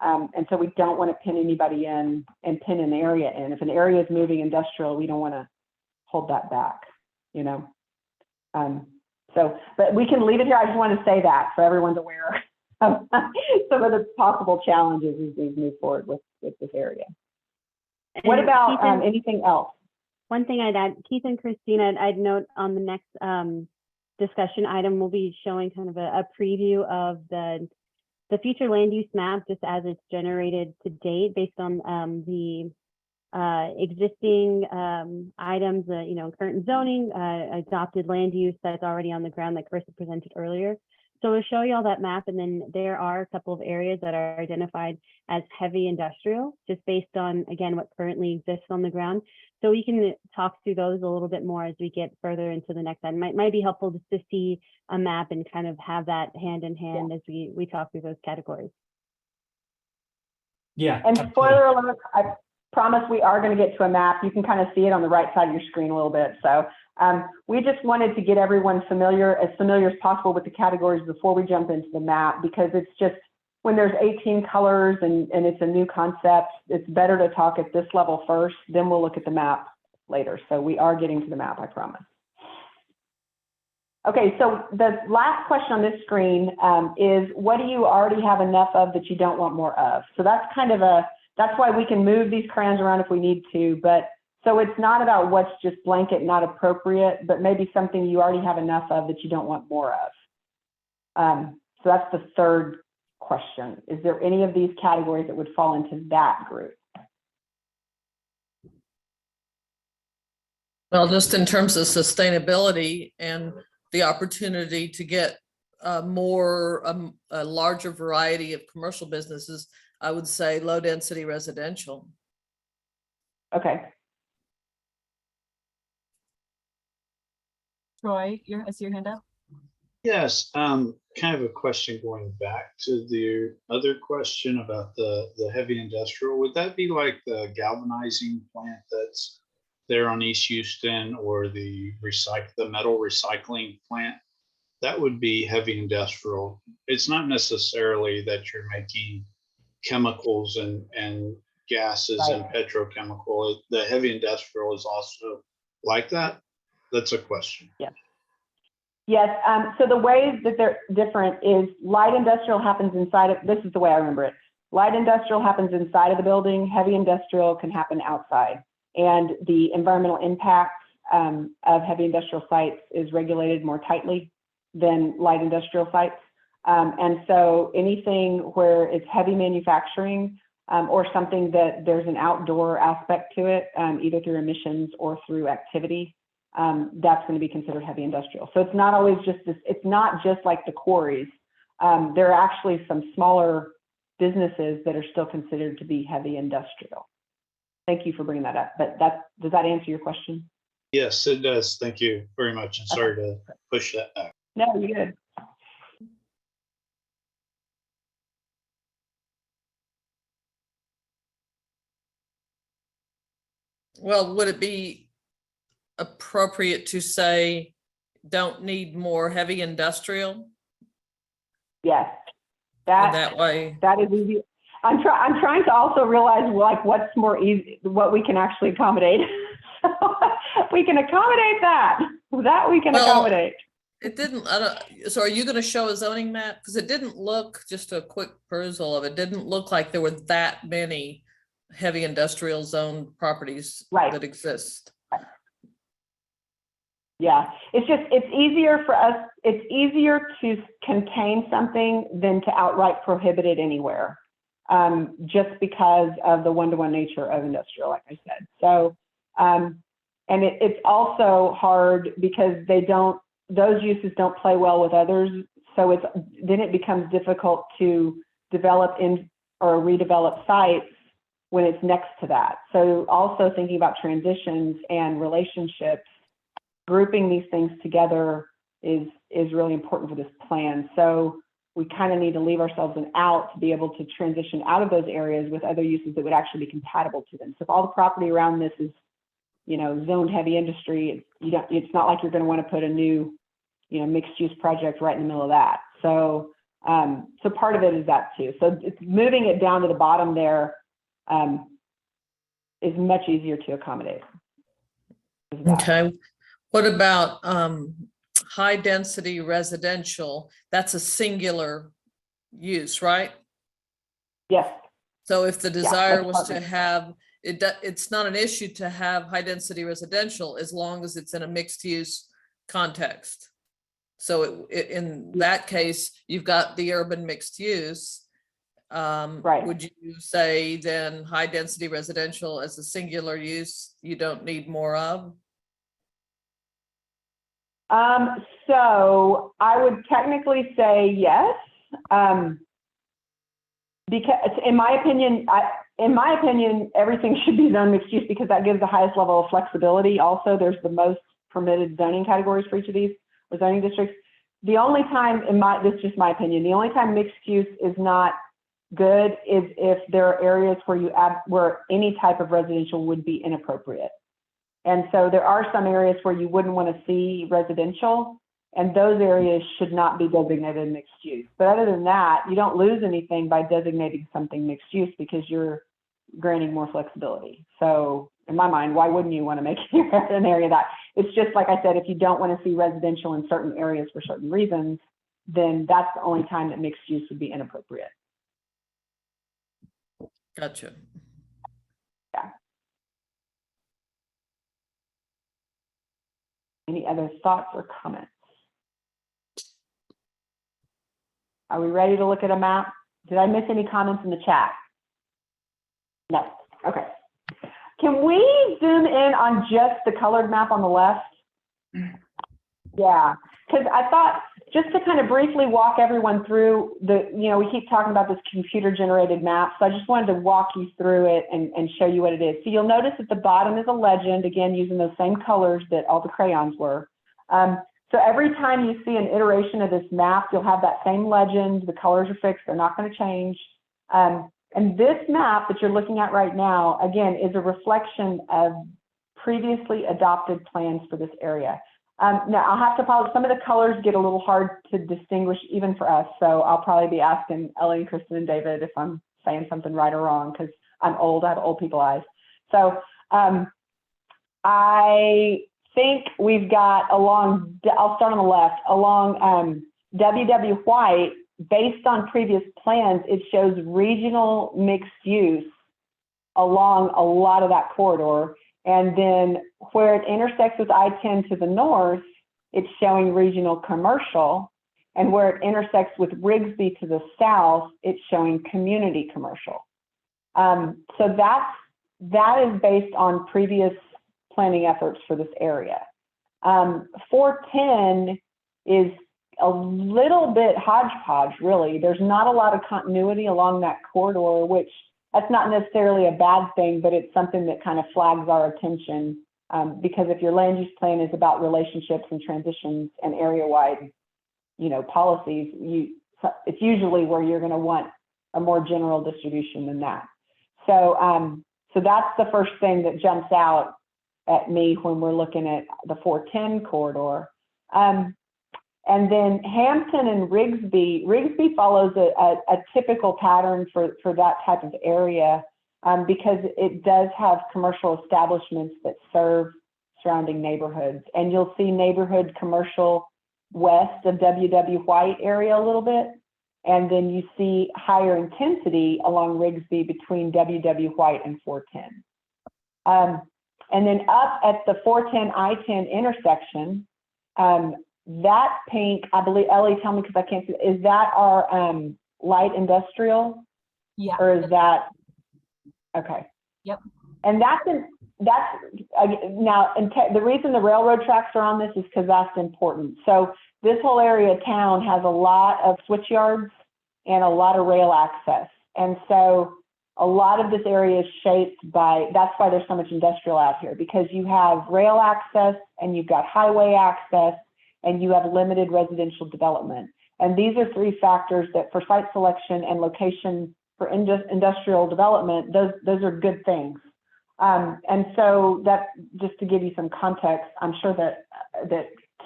And so we don't want to pin anybody in and pin an area in. If an area is moving industrial, we don't want to hold that back, but we can leave it here. I just want to say that so everyone's aware of some of the possible challenges as we move forward with this area. What about anything else? One thing I'd add, Keith and Christina, I'd note on the next discussion item, we'll be showing kind of a preview of the future land use map, just as it's generated to date based on the existing items, current zoning, adopted land use that's already on the ground that Chris presented earlier. So we'll show you all that map, and then there are a couple of areas that are identified as heavy industrial, just based on, again, what currently exists on the ground. So we can talk through those a little bit more as we get further into the next item. Might be helpful just to see a map and kind of have that hand in hand as we talk through those categories. Yeah. And absolutely. spoiler alert, I promise we are going to get to a map. You can kind of see it on the right side of your screen a little bit. So we just wanted to get everyone familiar as possible with the categories before we jump into the map, because it's just, when there's 18 colors and it's a new concept, it's better to talk at this level first, then we'll look at the map later. So we are getting to the map, I promise. Okay, so the last question on this screen is, what do you already have enough of that you don't want more of? So that's kind of that's why we can move these crayons around if we need to, but so it's not about what's just blanket, not appropriate, but maybe something you already have enough of that you don't want more of. So that's the third question. Is there any of these categories that would fall into that group? Well, just in terms of sustainability and the opportunity to get a larger variety of commercial businesses, I would say low density residential. Okay. Troy, I see your hand up. Yes, kind of a question going back to the other question about the heavy industrial. Would that be like the galvanizing plant that's there on East Houston, or the metal recycling plant? That would be heavy industrial. It's not necessarily that you're making chemicals and gases and petrochemical. The heavy industrial is also like that. That's a question. Yeah. Yes, so the way that they're different is light industrial happens inside of, this is the way I remember it. Light industrial happens inside of the building, heavy industrial can happen outside. And the environmental impacts of heavy industrial sites is regulated more tightly than light industrial sites. And so anything where it's heavy manufacturing or something that there's an outdoor aspect to it, either through emissions or through activity, that's going to be considered heavy industrial. So it's not always just this, it's not just like the quarries. There are actually some smaller businesses that are still considered to be heavy industrial. Thank you for bringing that up. But does that answer your question? Yes, it does. Thank you very much. And sorry to push that back. No, you're good. Well, would it be appropriate to say, don't need more heavy industrial? Yes. That way. That is easy. I'm trying to also realize like what's more easy, what we can actually accommodate. So we can accommodate that. That we can accommodate. It didn't, so are you going to show a zoning map? Because it didn't look, just a quick perusal of it, didn't look like there were that many heavy industrial zone properties that exist. Yeah, it's easier for us. It's easier to contain something than to outright prohibit it anywhere, just because of the one-to-one nature of industrial, like I said. So, and it's also hard because those uses don't play well with others. So then it becomes difficult to develop or redevelop sites when it's next to that. So also thinking about transitions and relationships, grouping these things together is really important for this plan. So we kind of need to leave ourselves an out to be able to transition out of those areas with other uses that would actually be compatible to them. So if all the property around this is, zoned heavy industry, it's not like you're going to want to put a new, mixed use project right in the middle of that. So, so part of it is that too. So it's moving it down to the bottom there is much easier to accommodate. Okay. What about high density residential? That's a singular use, right? Yes. So if the desire was to have, it's not an issue to have high density residential as long as it's in a mixed use context. So in that case, you've got the urban mixed use, Right. Would you say then high density residential as a singular use, you don't need more of? So I would technically say yes, because in my opinion, everything should be zone mixed use because that gives the highest level of flexibility. Also, there's the most permitted zoning categories for each of these or zoning districts. The only time this is just my opinion, the only time mixed use is not good is if there are areas where any type of residential would be inappropriate. And so there are some areas where you wouldn't want to see residential, and those areas should not be designated mixed use. But other than that, you don't lose anything by designating something mixed use because you're granting more flexibility. So in my mind, why wouldn't you want to make an area that? It's just like I said, if you don't want to see residential in certain areas for certain reasons, then that's the only time that mixed use would be inappropriate. Gotcha. Yeah. Any other thoughts or comments? Are we ready to look at a map? Did I miss any comments in the chat? No. Okay. Can we zoom in on just the colored map on the left? Yeah, because I thought just to kind of briefly walk everyone through we keep talking about this computer generated map. So I just wanted to walk you through it and show you what it is. So you'll notice at the bottom is a legend, again, using those same colors that all the crayons were. So every time you see an iteration of this map, you'll have that same legend. The colors are fixed. They're not going to change. And this map that you're looking at right now, again, is a reflection of previously adopted plans for this area. Now, I'll have to apologize. Some of the colors get a little hard to distinguish even for us. So I'll probably be asking Ellie and Kristen and David if I'm saying something right or wrong because I'm old. I have old people eyes. So I think we've got along, I'll start on the left, along W.W. White, based on previous plans, it shows regional mixed use along a lot of that corridor. And then where it intersects with I-10 to the north, it's showing regional commercial. And where it intersects with Rigsby to the south, it's showing community commercial. So that is based on previous planning efforts for this area. 410 is a little bit hodgepodge, really. There's not a lot of continuity along that corridor, which that's not necessarily a bad thing, but it's something that kind of flags our attention because if your land use plan is about relationships and transitions and area-wide, policies, it's usually where you're going to want a more general distribution than that. So, so that's the first thing that jumps out at me when we're looking at the 410 corridor. And then Hampton and Rigsby follows a typical pattern for that type of area because it does have commercial establishments that serve surrounding neighborhoods. And you'll see neighborhood commercial west of W.W. White area a little bit. And then you see higher intensity along Rigsby between W.W. White and 410. And then up at the 410 I-10 intersection, that pink, I believe, Ellie, tell me because I can't see, is that our light industrial? Yeah. Or is that, okay. Yep. And the reason the railroad tracks are on this is because that's important. So this whole area of town has a lot of switch yards and a lot of rail access. And so a lot of this area is shaped by, that's why there's so much industrial out here, because you have rail access and you've got highway access and you have limited residential development. And these are three factors that for site selection and location for industrial development, those are good things. And so that, just to give you some context, I'm sure that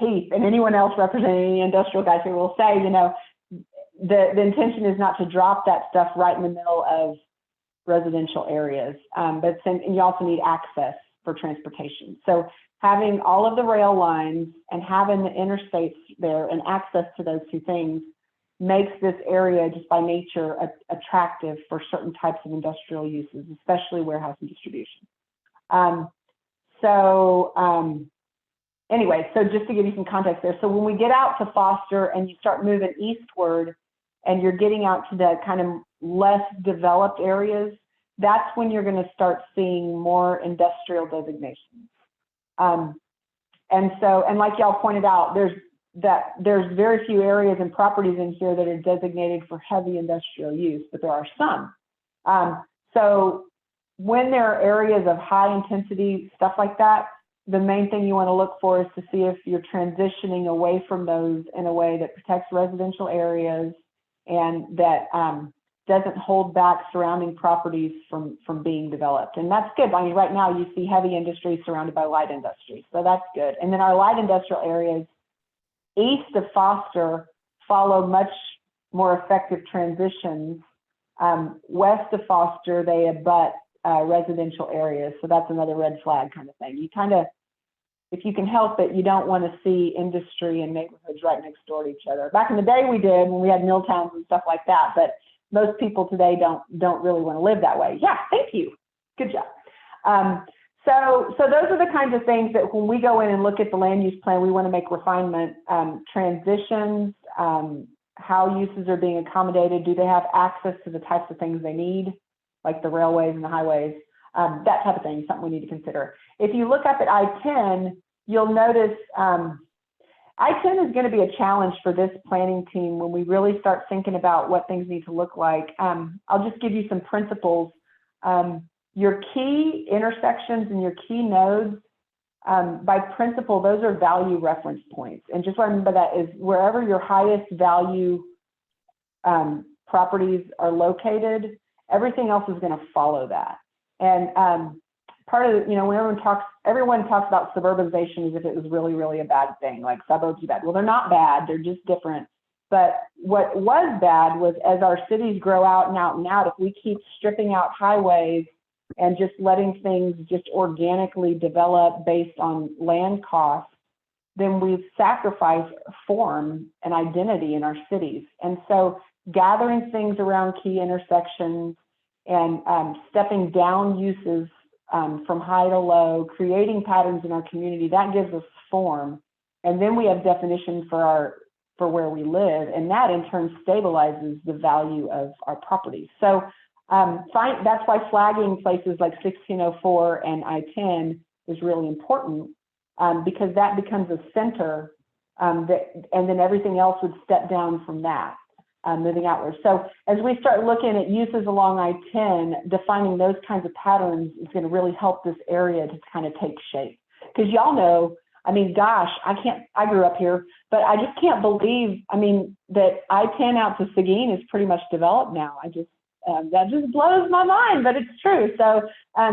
Keith and anyone else representing any industrial guys here will say, the intention is not to drop that stuff right in the middle of residential areas, and you also need access for transportation. So having all of the rail lines and having the interstates there and access to those two things makes this area just by nature attractive for certain types of industrial uses, especially warehouse and distribution. Anyway, so just to give you some context there. So when we get out to Foster and you start moving eastward and you're getting out to the kind of less developed areas, that's when you're going to start seeing more industrial designations. And like y'all pointed out, there's very few areas and properties in here that are designated for heavy industrial use, but there are some. So when there are areas of high intensity, stuff like that, the main thing you want to look for is to see if you're transitioning away from those in a way that protects residential areas and that doesn't hold back surrounding properties from being developed. And that's good. I mean, right now you see heavy industry surrounded by light industry, so that's good. And then our light industrial areas east of Foster follow much more effective transitions. West of Foster, they abut residential areas. So that's another red flag kind of thing. You kind of, if you can help it, you don't want to see industry and neighborhoods right next door to each other. Back in the day we did when we had mill towns and stuff like that, but most people today don't really want to live that way. Yeah, thank you. Good job. So those are the kinds of things that when we go in and look at the land use plan, we want to make refinement, transitions, how uses are being accommodated. Do they have access to the types of things they need, like the railways and the highways? That type of thing, something we need to consider. If you look up at I-10, you'll notice I-10 is going to be a challenge for this planning team when we really start thinking about what things need to look like. I'll just give you some principles. Your key intersections and your key nodes, by principle, those are value reference points. And just what I mean by that is wherever your highest value properties are located, everything else is going to follow that. And part of, when everyone talks about suburbanization as if it was really, really a bad thing, like suburbs are bad. Well, they're not bad, they're just different. But what was bad was as our cities grow out and out and out, if we keep stripping out highways and just letting things just organically develop based on land costs, then we've sacrificed form and identity in our cities. And so gathering things around key intersections and stepping down uses from high to low, creating patterns in our community, that gives us form. And then we have definition for where we live, and that in turn stabilizes the value of our properties. So that's why flagging places like 1604 and I-10 is really important, because that becomes a center, and then everything else would step down from that, moving outward. So as we start looking at uses along I-10, defining those kinds of patterns is going to really help this area to kind of take shape. Because y'all know, I mean, gosh, I grew up here, but I just can't believe, that I-10 out to Seguin is pretty much developed now. That just blows my mind, but it's true. So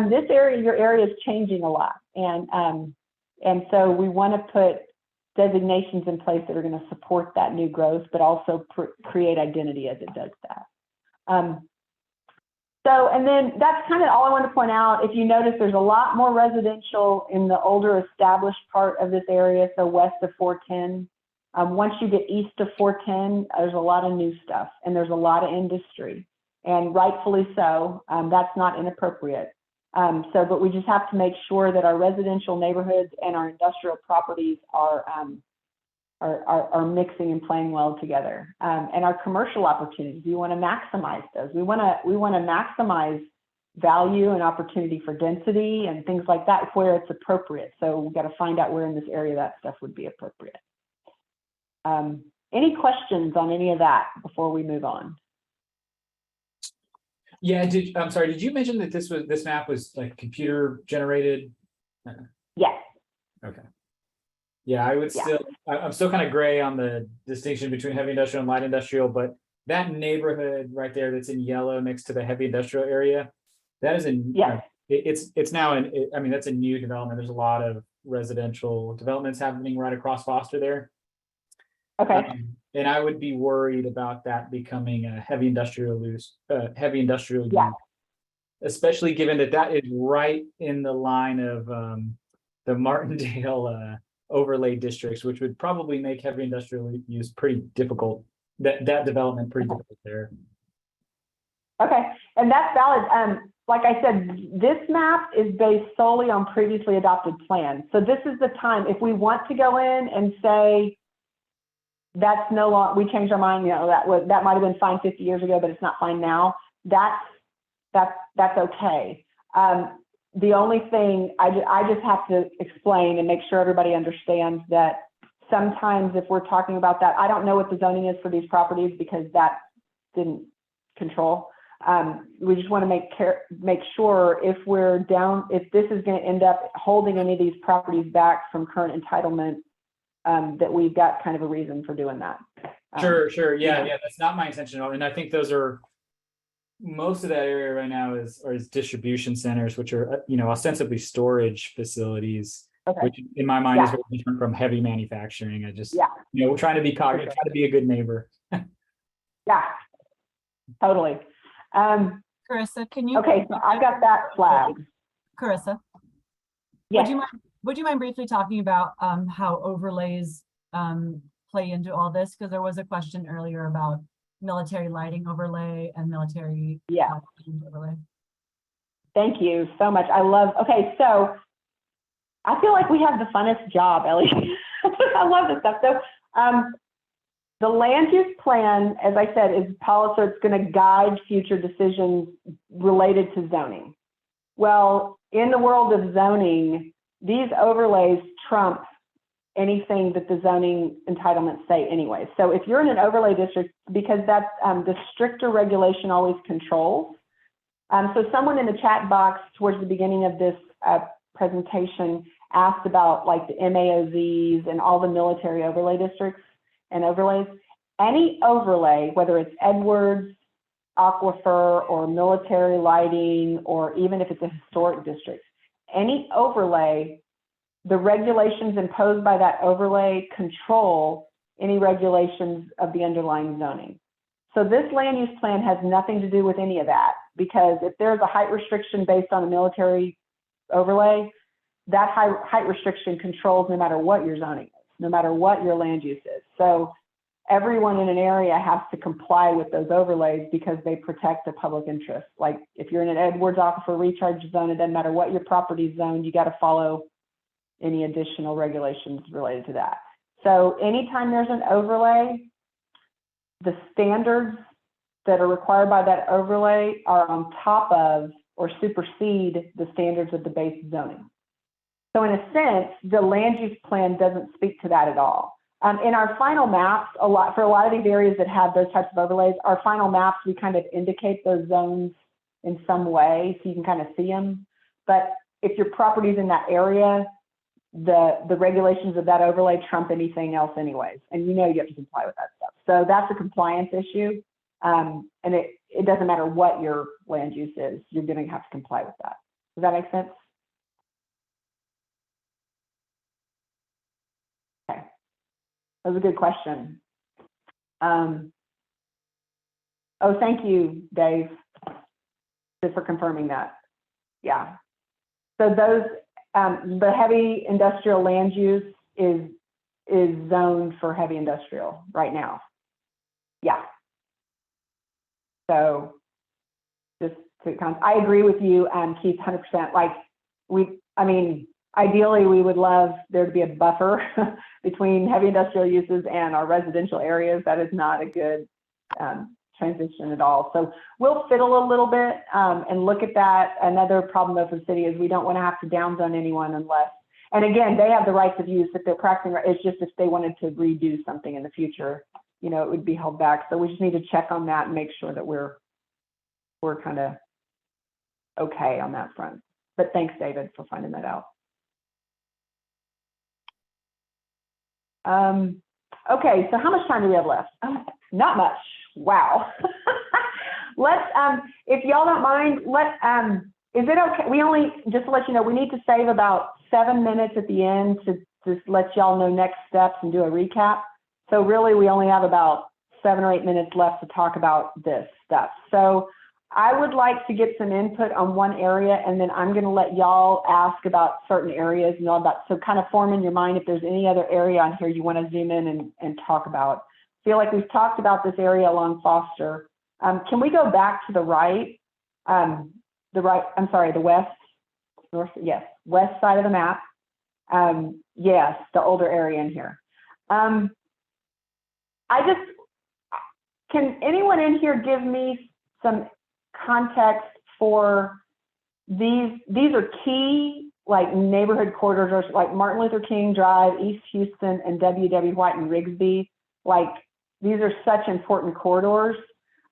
this area, your area is changing a lot. And so we want to put designations in place that are going to support that new growth, but also create identity as it does that. And then that's kind of all I want to point out. If you notice, there's a lot more residential in the older established part of this area, so west of 410. Once you get east of 410, there's a lot of new stuff, and there's a lot of industry, and rightfully so. That's not inappropriate. But we just have to make sure that our residential neighborhoods and our industrial properties are mixing and playing well together. And our commercial opportunities, we want to maximize those. We want to maximize value and opportunity for density and things like that where it's appropriate. So we've got to find out where in this area that stuff would be appropriate. Any questions on any of that before we move on? Yeah, I'm sorry, did you mention that this map was like computer generated? Yes. Okay. Yeah, I'm still kind of gray on the distinction between heavy industrial and light industrial, but that neighborhood right there that's in yellow next to the heavy industrial area, that is it's now that's a new development. There's a lot of residential developments happening right across Foster there. Okay. And I would be worried about that becoming a heavy industrial use, especially given that is right in the line of the Martindale overlay districts, which would probably make heavy industrial use pretty difficult. That development pretty difficult there. Okay, and that's valid. Like I said, this map is based solely on previously adopted plans. So this is the time if we want to go in and say, that's no longer, we changed our mind, you know, that might have been fine 50 years ago, but it's not fine now. That's okay. The only thing I just have to explain and make sure everybody understands that sometimes if we're talking about that, I don't know what the zoning is for these properties because that didn't control. We just want to make sure if we're down, if this is going to end up holding any of these properties back from current entitlement, that we've got kind of a reason for doing that. Sure, yeah, yeah. that's not my intention at all. And I think those are, most of that area right now is distribution centers, which are, you know, ostensibly storage facilities, Okay. which in my mind is Yeah. very different from heavy manufacturing. I just, Yeah. you know, we're trying to be cognizant, sure. trying to be a good neighbor. Yeah, totally. Carissa, can you? Okay, so I've got that flag. Carissa, Yes. would you mind briefly talking about how overlays play into all this? Because there was a question earlier about military lighting overlay and military overlay. Thank you so much. Okay, so I feel like we have the funnest job, Ellie. I love this stuff. So the land use plan, as I said, is policy, so it's going to guide future decisions related to zoning. Well, in the world of zoning, these overlays trump anything that the zoning entitlements say anyway. So if you're in an overlay district, because that's the stricter regulation always controls. So someone in the chat box towards the beginning of this presentation asked about like the MAOZs and all the military overlay districts and overlays. Any overlay, whether it's Edwards, aquifer, or military lighting, or even if it's a historic district, any overlay, the regulations imposed by that overlay control any regulations of the underlying zoning. So this land use plan has nothing to do with any of that, because if there's a height restriction based on a military overlay, that height restriction controls no matter what your zoning is, no matter what your land use is. So everyone in an area has to comply with those overlays because they protect the public interest. Like if you're in an Edwards aquifer recharge zone, it doesn't matter what your property is zoned, you got to follow any additional regulations related to that. So anytime there's an overlay, the standards that are required by that overlay are on top of or supersede the standards of the base zoning. So in a sense, the land use plan doesn't speak to that at all. In our final maps, for a lot of these areas that have those types of overlays, our final maps, we kind of indicate those zones in some way so you can kind of see them. But if your property's in that area, the regulations of that overlay trump anything else anyways. And you know you have to comply with that stuff. So that's a compliance issue. And it doesn't matter what your land use is, you're going to have to comply with that. Does that make sense? Okay. That was a good question. Oh, thank you, Dave, for confirming that. Yeah. So those, the heavy industrial land use is zoned for heavy industrial right now. Yeah. So just to I agree with you, Keith, 100%. Like I mean, ideally we would love there to be a buffer between heavy industrial uses and our residential areas. That is not a good transition at all. So we'll fiddle a little bit and look at that. Another problem though for the city is we don't want to have to downzone anyone unless, and again, they have the rights of use if they're practicing. It's just if they wanted to redo something in the future, you know, it would be held back. So we just need to check on that and make sure that we're kind of okay on that front. But thanks, David, for finding that out. Okay, so how much time do we have left? Not much. Wow. Let's, if y'all don't mind, is it okay? We only, just to let you know, we need to save about 7 minutes at the end to just let y'all know next steps and do a recap. So really, we only have about 7 or 8 minutes left to talk about this stuff. So I would like to get some input on one area, and then I'm going to let y'all ask about certain areas and all that. So kind of form in your mind if there's any other area on here you want to zoom in and talk about. Feel like we've talked about this area along Foster. Can we go back to the right? I'm sorry, the west, north, yes, west side of the map. Yes, the older area in here. can anyone in here give me some context for these are key like neighborhood corridors, like Martin Luther King Drive, East Houston, and W.W. White and Rigsby. Like these are such important corridors.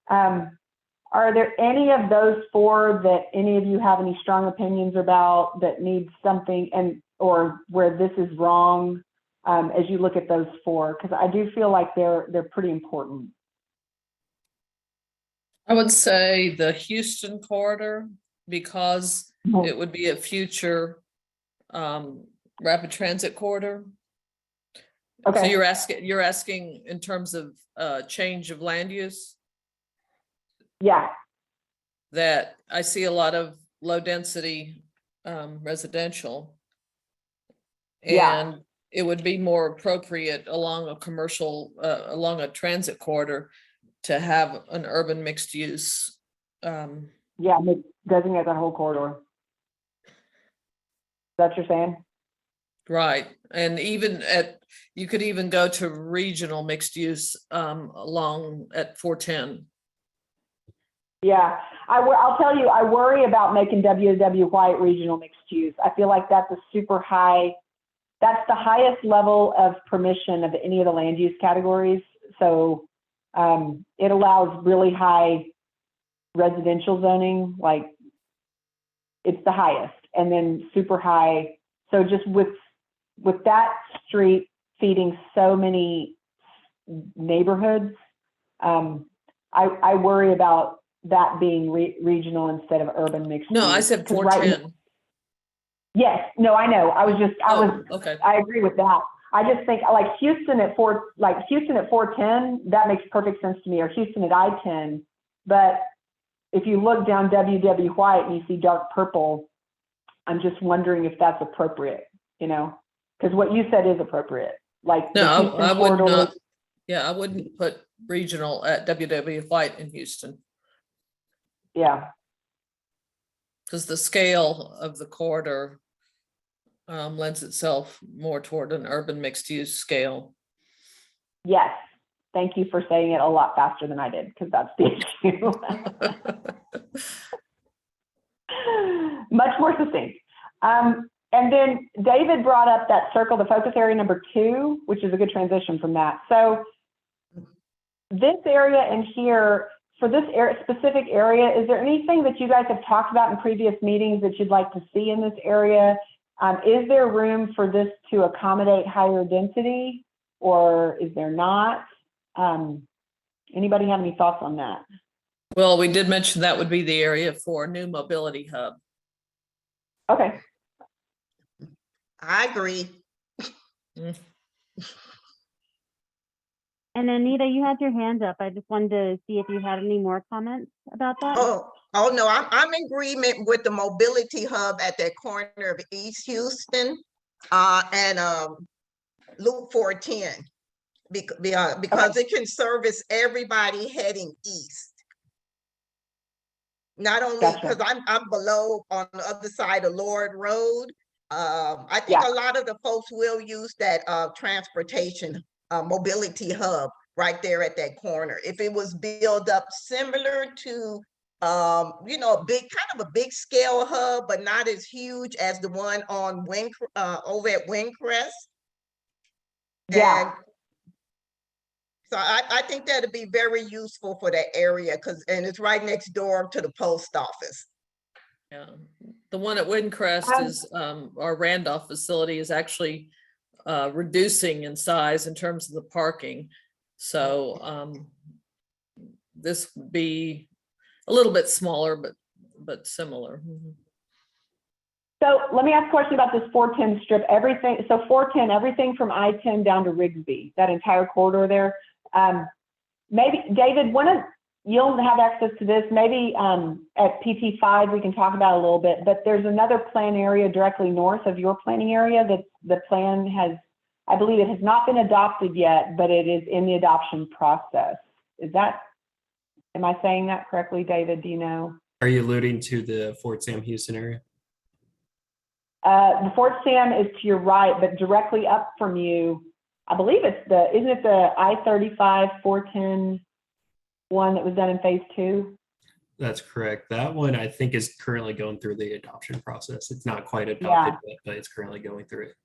Are there any of those four that any of you have any strong opinions about that need something or where this is wrong as you look at those four? Because I do feel like they're pretty important. I would say the Houston corridor, because it would be a future rapid transit corridor. Okay. So you're asking in terms of change of land use? Yeah. That I see a lot of low density residential. Yeah. And it would be more appropriate along a commercial, along a transit corridor to have an urban mixed use. Yeah, designate that whole corridor. That's what you're saying? Right, and even you could even go to regional mixed use along at 410. Yeah, I'll tell you, I worry about making W.W. White regional mixed use. I feel like that's a super high, that's the highest level of permission of any of the land use categories. So it allows really high residential zoning, like it's the highest, and then super high. So just with that street feeding so many neighborhoods, I worry about that being regional instead of urban mixed use. No, I said 410. Yes, no, I know. Okay. I agree with that. I just think like Houston at 410, that makes perfect sense to me, or Houston at I-10. But if you look down W.W. White and you see dark purple, I'm just wondering if that's appropriate, because what you said is appropriate. Like No, I would not. Yeah, I wouldn't put regional at W.W. White in Houston. Yeah. Because the scale of the corridor lends itself more toward an urban mixed use scale. Yes. Thank you for saying it a lot faster than I did, because that's the issue. Much more succinct. And then David brought up that circle, the focus area number 2, which is a good transition from that. So this area in here, for this specific area, is there anything that you guys have talked about in previous meetings that you'd like to see in this area? Is there room for this to accommodate higher density, or is there not? Anybody have any thoughts on that? Well, we did mention that would be the area for a new mobility hub. Okay. I agree. And Anita, you had your hand up. I just wanted to see if you had any more comments about that. Oh no, I'm in agreement with the mobility hub at that corner of East Houston and Loop 410 because it can service everybody heading east. Not only because I'm below on the other side of Lord Road. I think a lot of the folks will use that transportation mobility hub right there at that corner. If it was built up similar to a big scale hub, but not as huge as the one on over at Crest. Yeah. So I think that'd be very useful for that area and it's right next door to the post office. Yeah, the one at Crest is our Randolph facility is actually reducing in size in terms of the parking. So this would be a little bit smaller, but similar. So let me ask a question about this 410 strip. So 410, everything from I-10 down to Rigsby, that entire corridor there. Maybe David, you'll have access to this. Maybe at PT5 we can talk about it a little bit. But there's another plan area directly north of your planning area that the plan has. I believe it has not been adopted yet, but it is in the adoption process. Am I saying that correctly, David? Do you know? Are you alluding to the Fort Sam Houston area? The Fort Sam is to your right, but directly up from you I believe isn't it the I-35 410 one that was done in phase 2? That's correct. That one I think is currently going through the adoption process. It's not quite adopted yet, but it's currently going through it.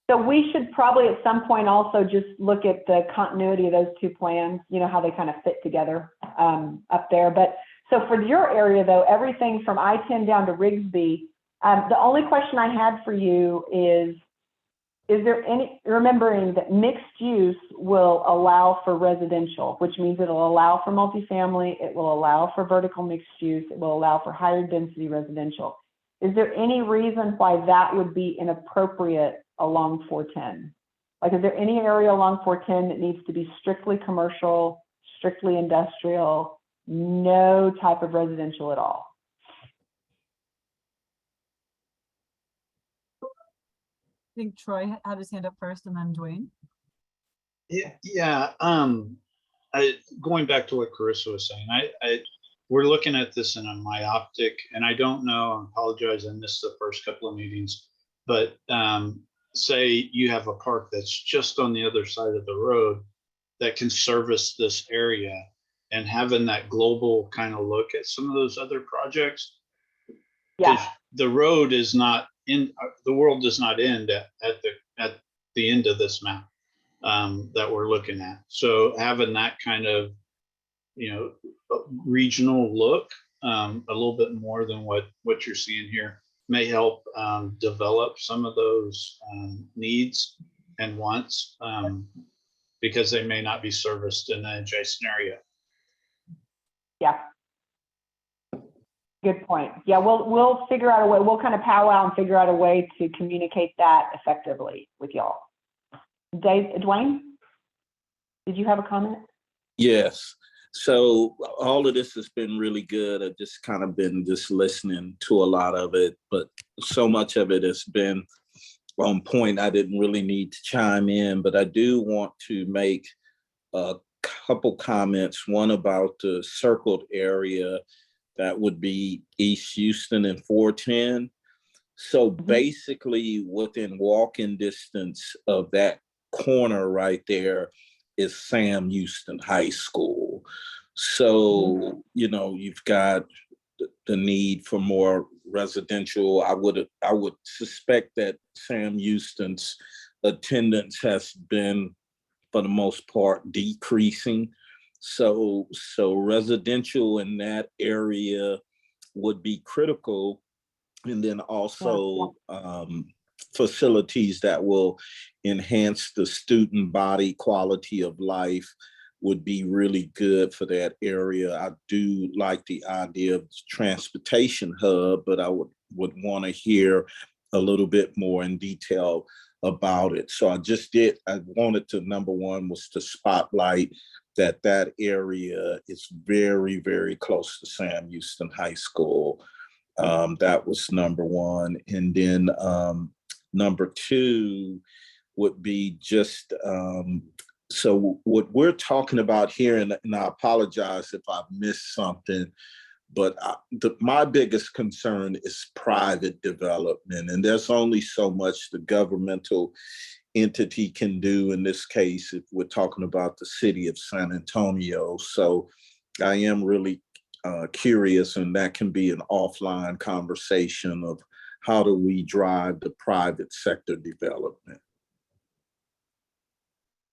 So we should probably at some point also just look at the continuity of those two plans, you know, how they kind of fit together up there. But so for your area though, everything from I-10 down to Rigsby, the only question I had for you is there any, remembering that mixed use will allow for residential, which means it'll allow for multifamily, it will allow for vertical mixed use, it will allow for higher density residential. Is there any reason why that would be inappropriate along 410? Like, is there any area along 410 that needs to be strictly commercial, strictly industrial, no type of residential at all? I think Troy had his hand up first and then Dwayne. Yeah. Going back to what Carissa was saying, we're looking at this in a myopic, and I don't know, I apologize, I missed the first couple of meetings, but say you have a park that's just on the other side of the road that can service this area, and having that global kind of look at some of those other projects. Yeah. The road is not in, the world does not end at the end of this map that we're looking at. So having that kind of, you know, regional look, a little bit more than what you're seeing here, may help develop some of those needs and wants, because they may not be serviced in an adjacent area. Yeah. Good point. Yeah, we'll figure out a way. We'll kind of powwow and figure out a way to communicate that effectively with y'all. Dwayne, did you have a comment? Yes. So all of this has been really good. I've just kind of been just listening to a lot of it, but so much of it has been on point. I didn't really need to chime in, but I do want to make a couple comments. One about the circled area that would be East Houston and 410. So basically within walking distance of that corner right there is Sam Houston High School. So, you know, you've got the need for more residential. I would suspect that Sam Houston's attendance has been, for the most part, decreasing. So residential in that area would be critical. And then also facilities that will enhance the student body quality of life would be really good for that area. I do like the idea of transportation hub, but I would want to hear a little bit more in detail about it. So I wanted to, number one was to spotlight that area is very, very close to Sam Houston High School. That was number one. And then number two would be just, so what we're talking about here, and I apologize if I've missed something, but my biggest concern is private development. And there's only so much the governmental entity can do in this case if we're talking about the city of San Antonio. So I am really curious, and that can be an offline conversation of how do we drive the private sector development.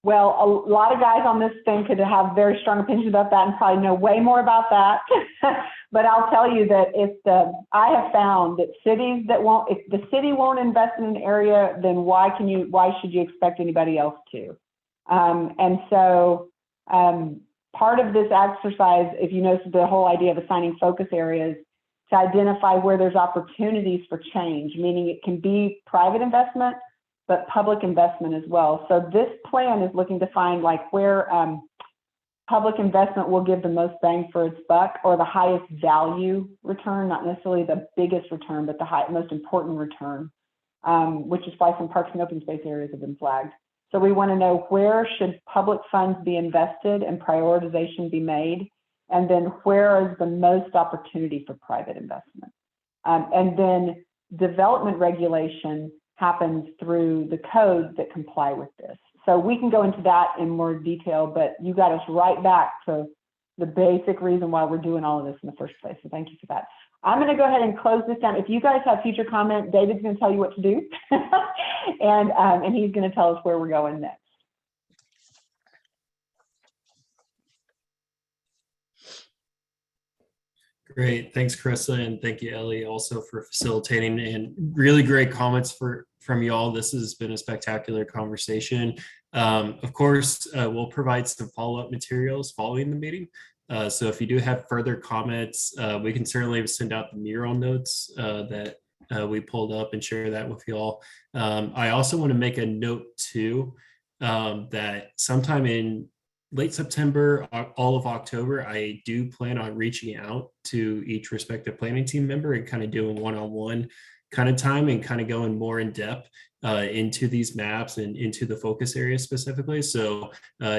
Well, a lot of guys on this thing could have very strong opinions about that and probably know way more about that. But I'll tell you that I have found that cities that won't, if the city won't invest in an area, then why should you expect anybody else to? And so part of this exercise, if you notice the whole idea of assigning focus areas, to identify where there's opportunities for change, meaning it can be private investment, but public investment as well. So this plan is looking to find like where public investment will give the most bang for its buck, or the highest value return, not necessarily the biggest return, but the most important return, which is why some parks and open space areas have been flagged. So we want to know where should public funds be invested and prioritization be made, and then where is the most opportunity for private investment. And then development regulation happens through the codes that comply with this. So we can go into that in more detail, but you got us right back to the basic reason why we're doing all of this in the first place. So thank you for that. I'm going to go ahead and close this down. If you guys have future comment, David's going to tell you what to do, and he's going to tell us where we're going next. Great. Thanks, Carissa, and thank you, Ellie, also for facilitating, and really great comments from you all. This has been a spectacular conversation. Of course, we'll provide some follow-up materials following the meeting. So if you do have further comments, we can certainly send out the mural notes that we pulled up and share that with you all. I also want to make a note too, that sometime in late September, all of October, I do plan on reaching out to each respective planning team member and kind of doing one-on-one kind of time and kind of going more in depth into these maps and into the focus area specifically. So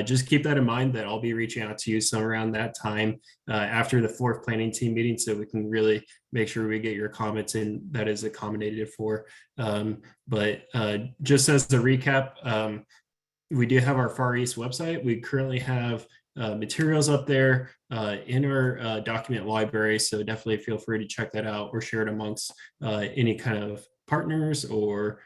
just keep that in mind, that I'll be reaching out to you somewhere around that time after the 4th planning team meeting, so we can really make sure we get your comments in that is accommodated for. But just as a recap, we do have our Far East website. We currently have materials up there in our document library, so definitely feel free to check that out or share it amongst any kind of partners or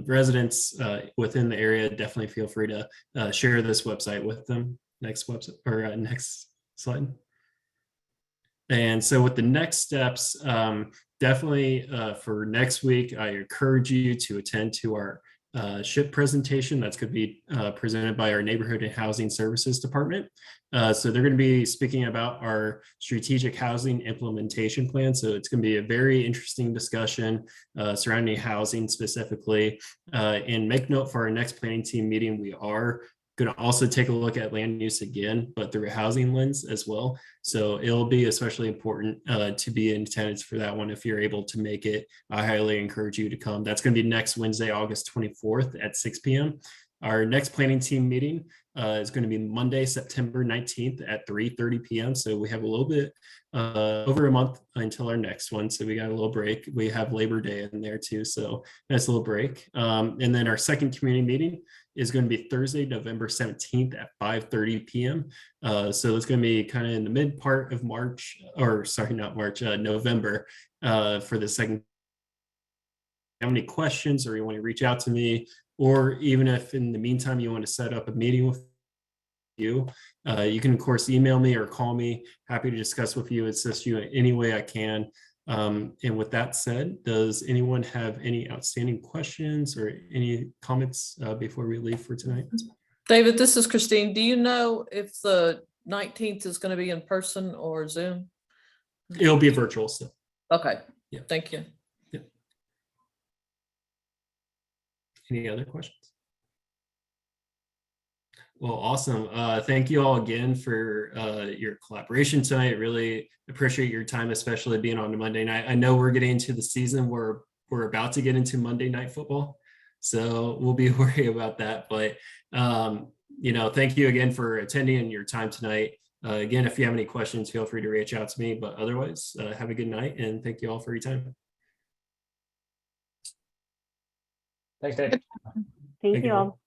residents within the area. Definitely feel free to share this website with them. Next website, or next slide. And so with the next steps, definitely for next week, I encourage you to attend to our SHIP presentation. That's going to be presented by our Neighborhood and Housing Services Department. So they're going to be speaking about our strategic housing implementation plan. So it's going to be a very interesting discussion surrounding housing specifically. And make note, for our next planning team meeting, we are going to also take a look at land use again, but through a housing lens as well. So it'll be especially important to be in attendance for that one. If you're able to make it, I highly encourage you to come. That's going to be next Wednesday, August 24th at 6 p.m. Our next planning team meeting is going to be Monday, September 19th at 3:30 p.m. So we have a little bit over a month until our next one. So we got a little break. We have Labor Day in there too. So nice little break. And then our second community meeting is going to be Thursday, November 17th at 5:30 p.m. So it's going to be kind of in the mid part of March, or sorry, not March, November for the second. If you have any questions or you want to reach out to me, or even if in the meantime you want to set up a meeting with you, you can of course email me or call me. Happy to discuss with you, assist you in any way I can. And with that said, does anyone have any outstanding questions or any comments before we leave for tonight? David, this is Christine. Do you know if the 19th is going to be in person or Zoom? It'll be virtual still. Okay. Yeah. Thank you. Yeah. Any other questions? Well, awesome. Thank you all again for your collaboration tonight. Really appreciate your time, especially being on a Monday night. I know we're getting into the season where we're about to get into Monday Night Football, so we'll be worried about that. But thank you again for attending and your time tonight. Again, if you have any questions, feel free to reach out to me. But otherwise, have a good night, and thank you all for your time. Thanks, Dave. Thank you all.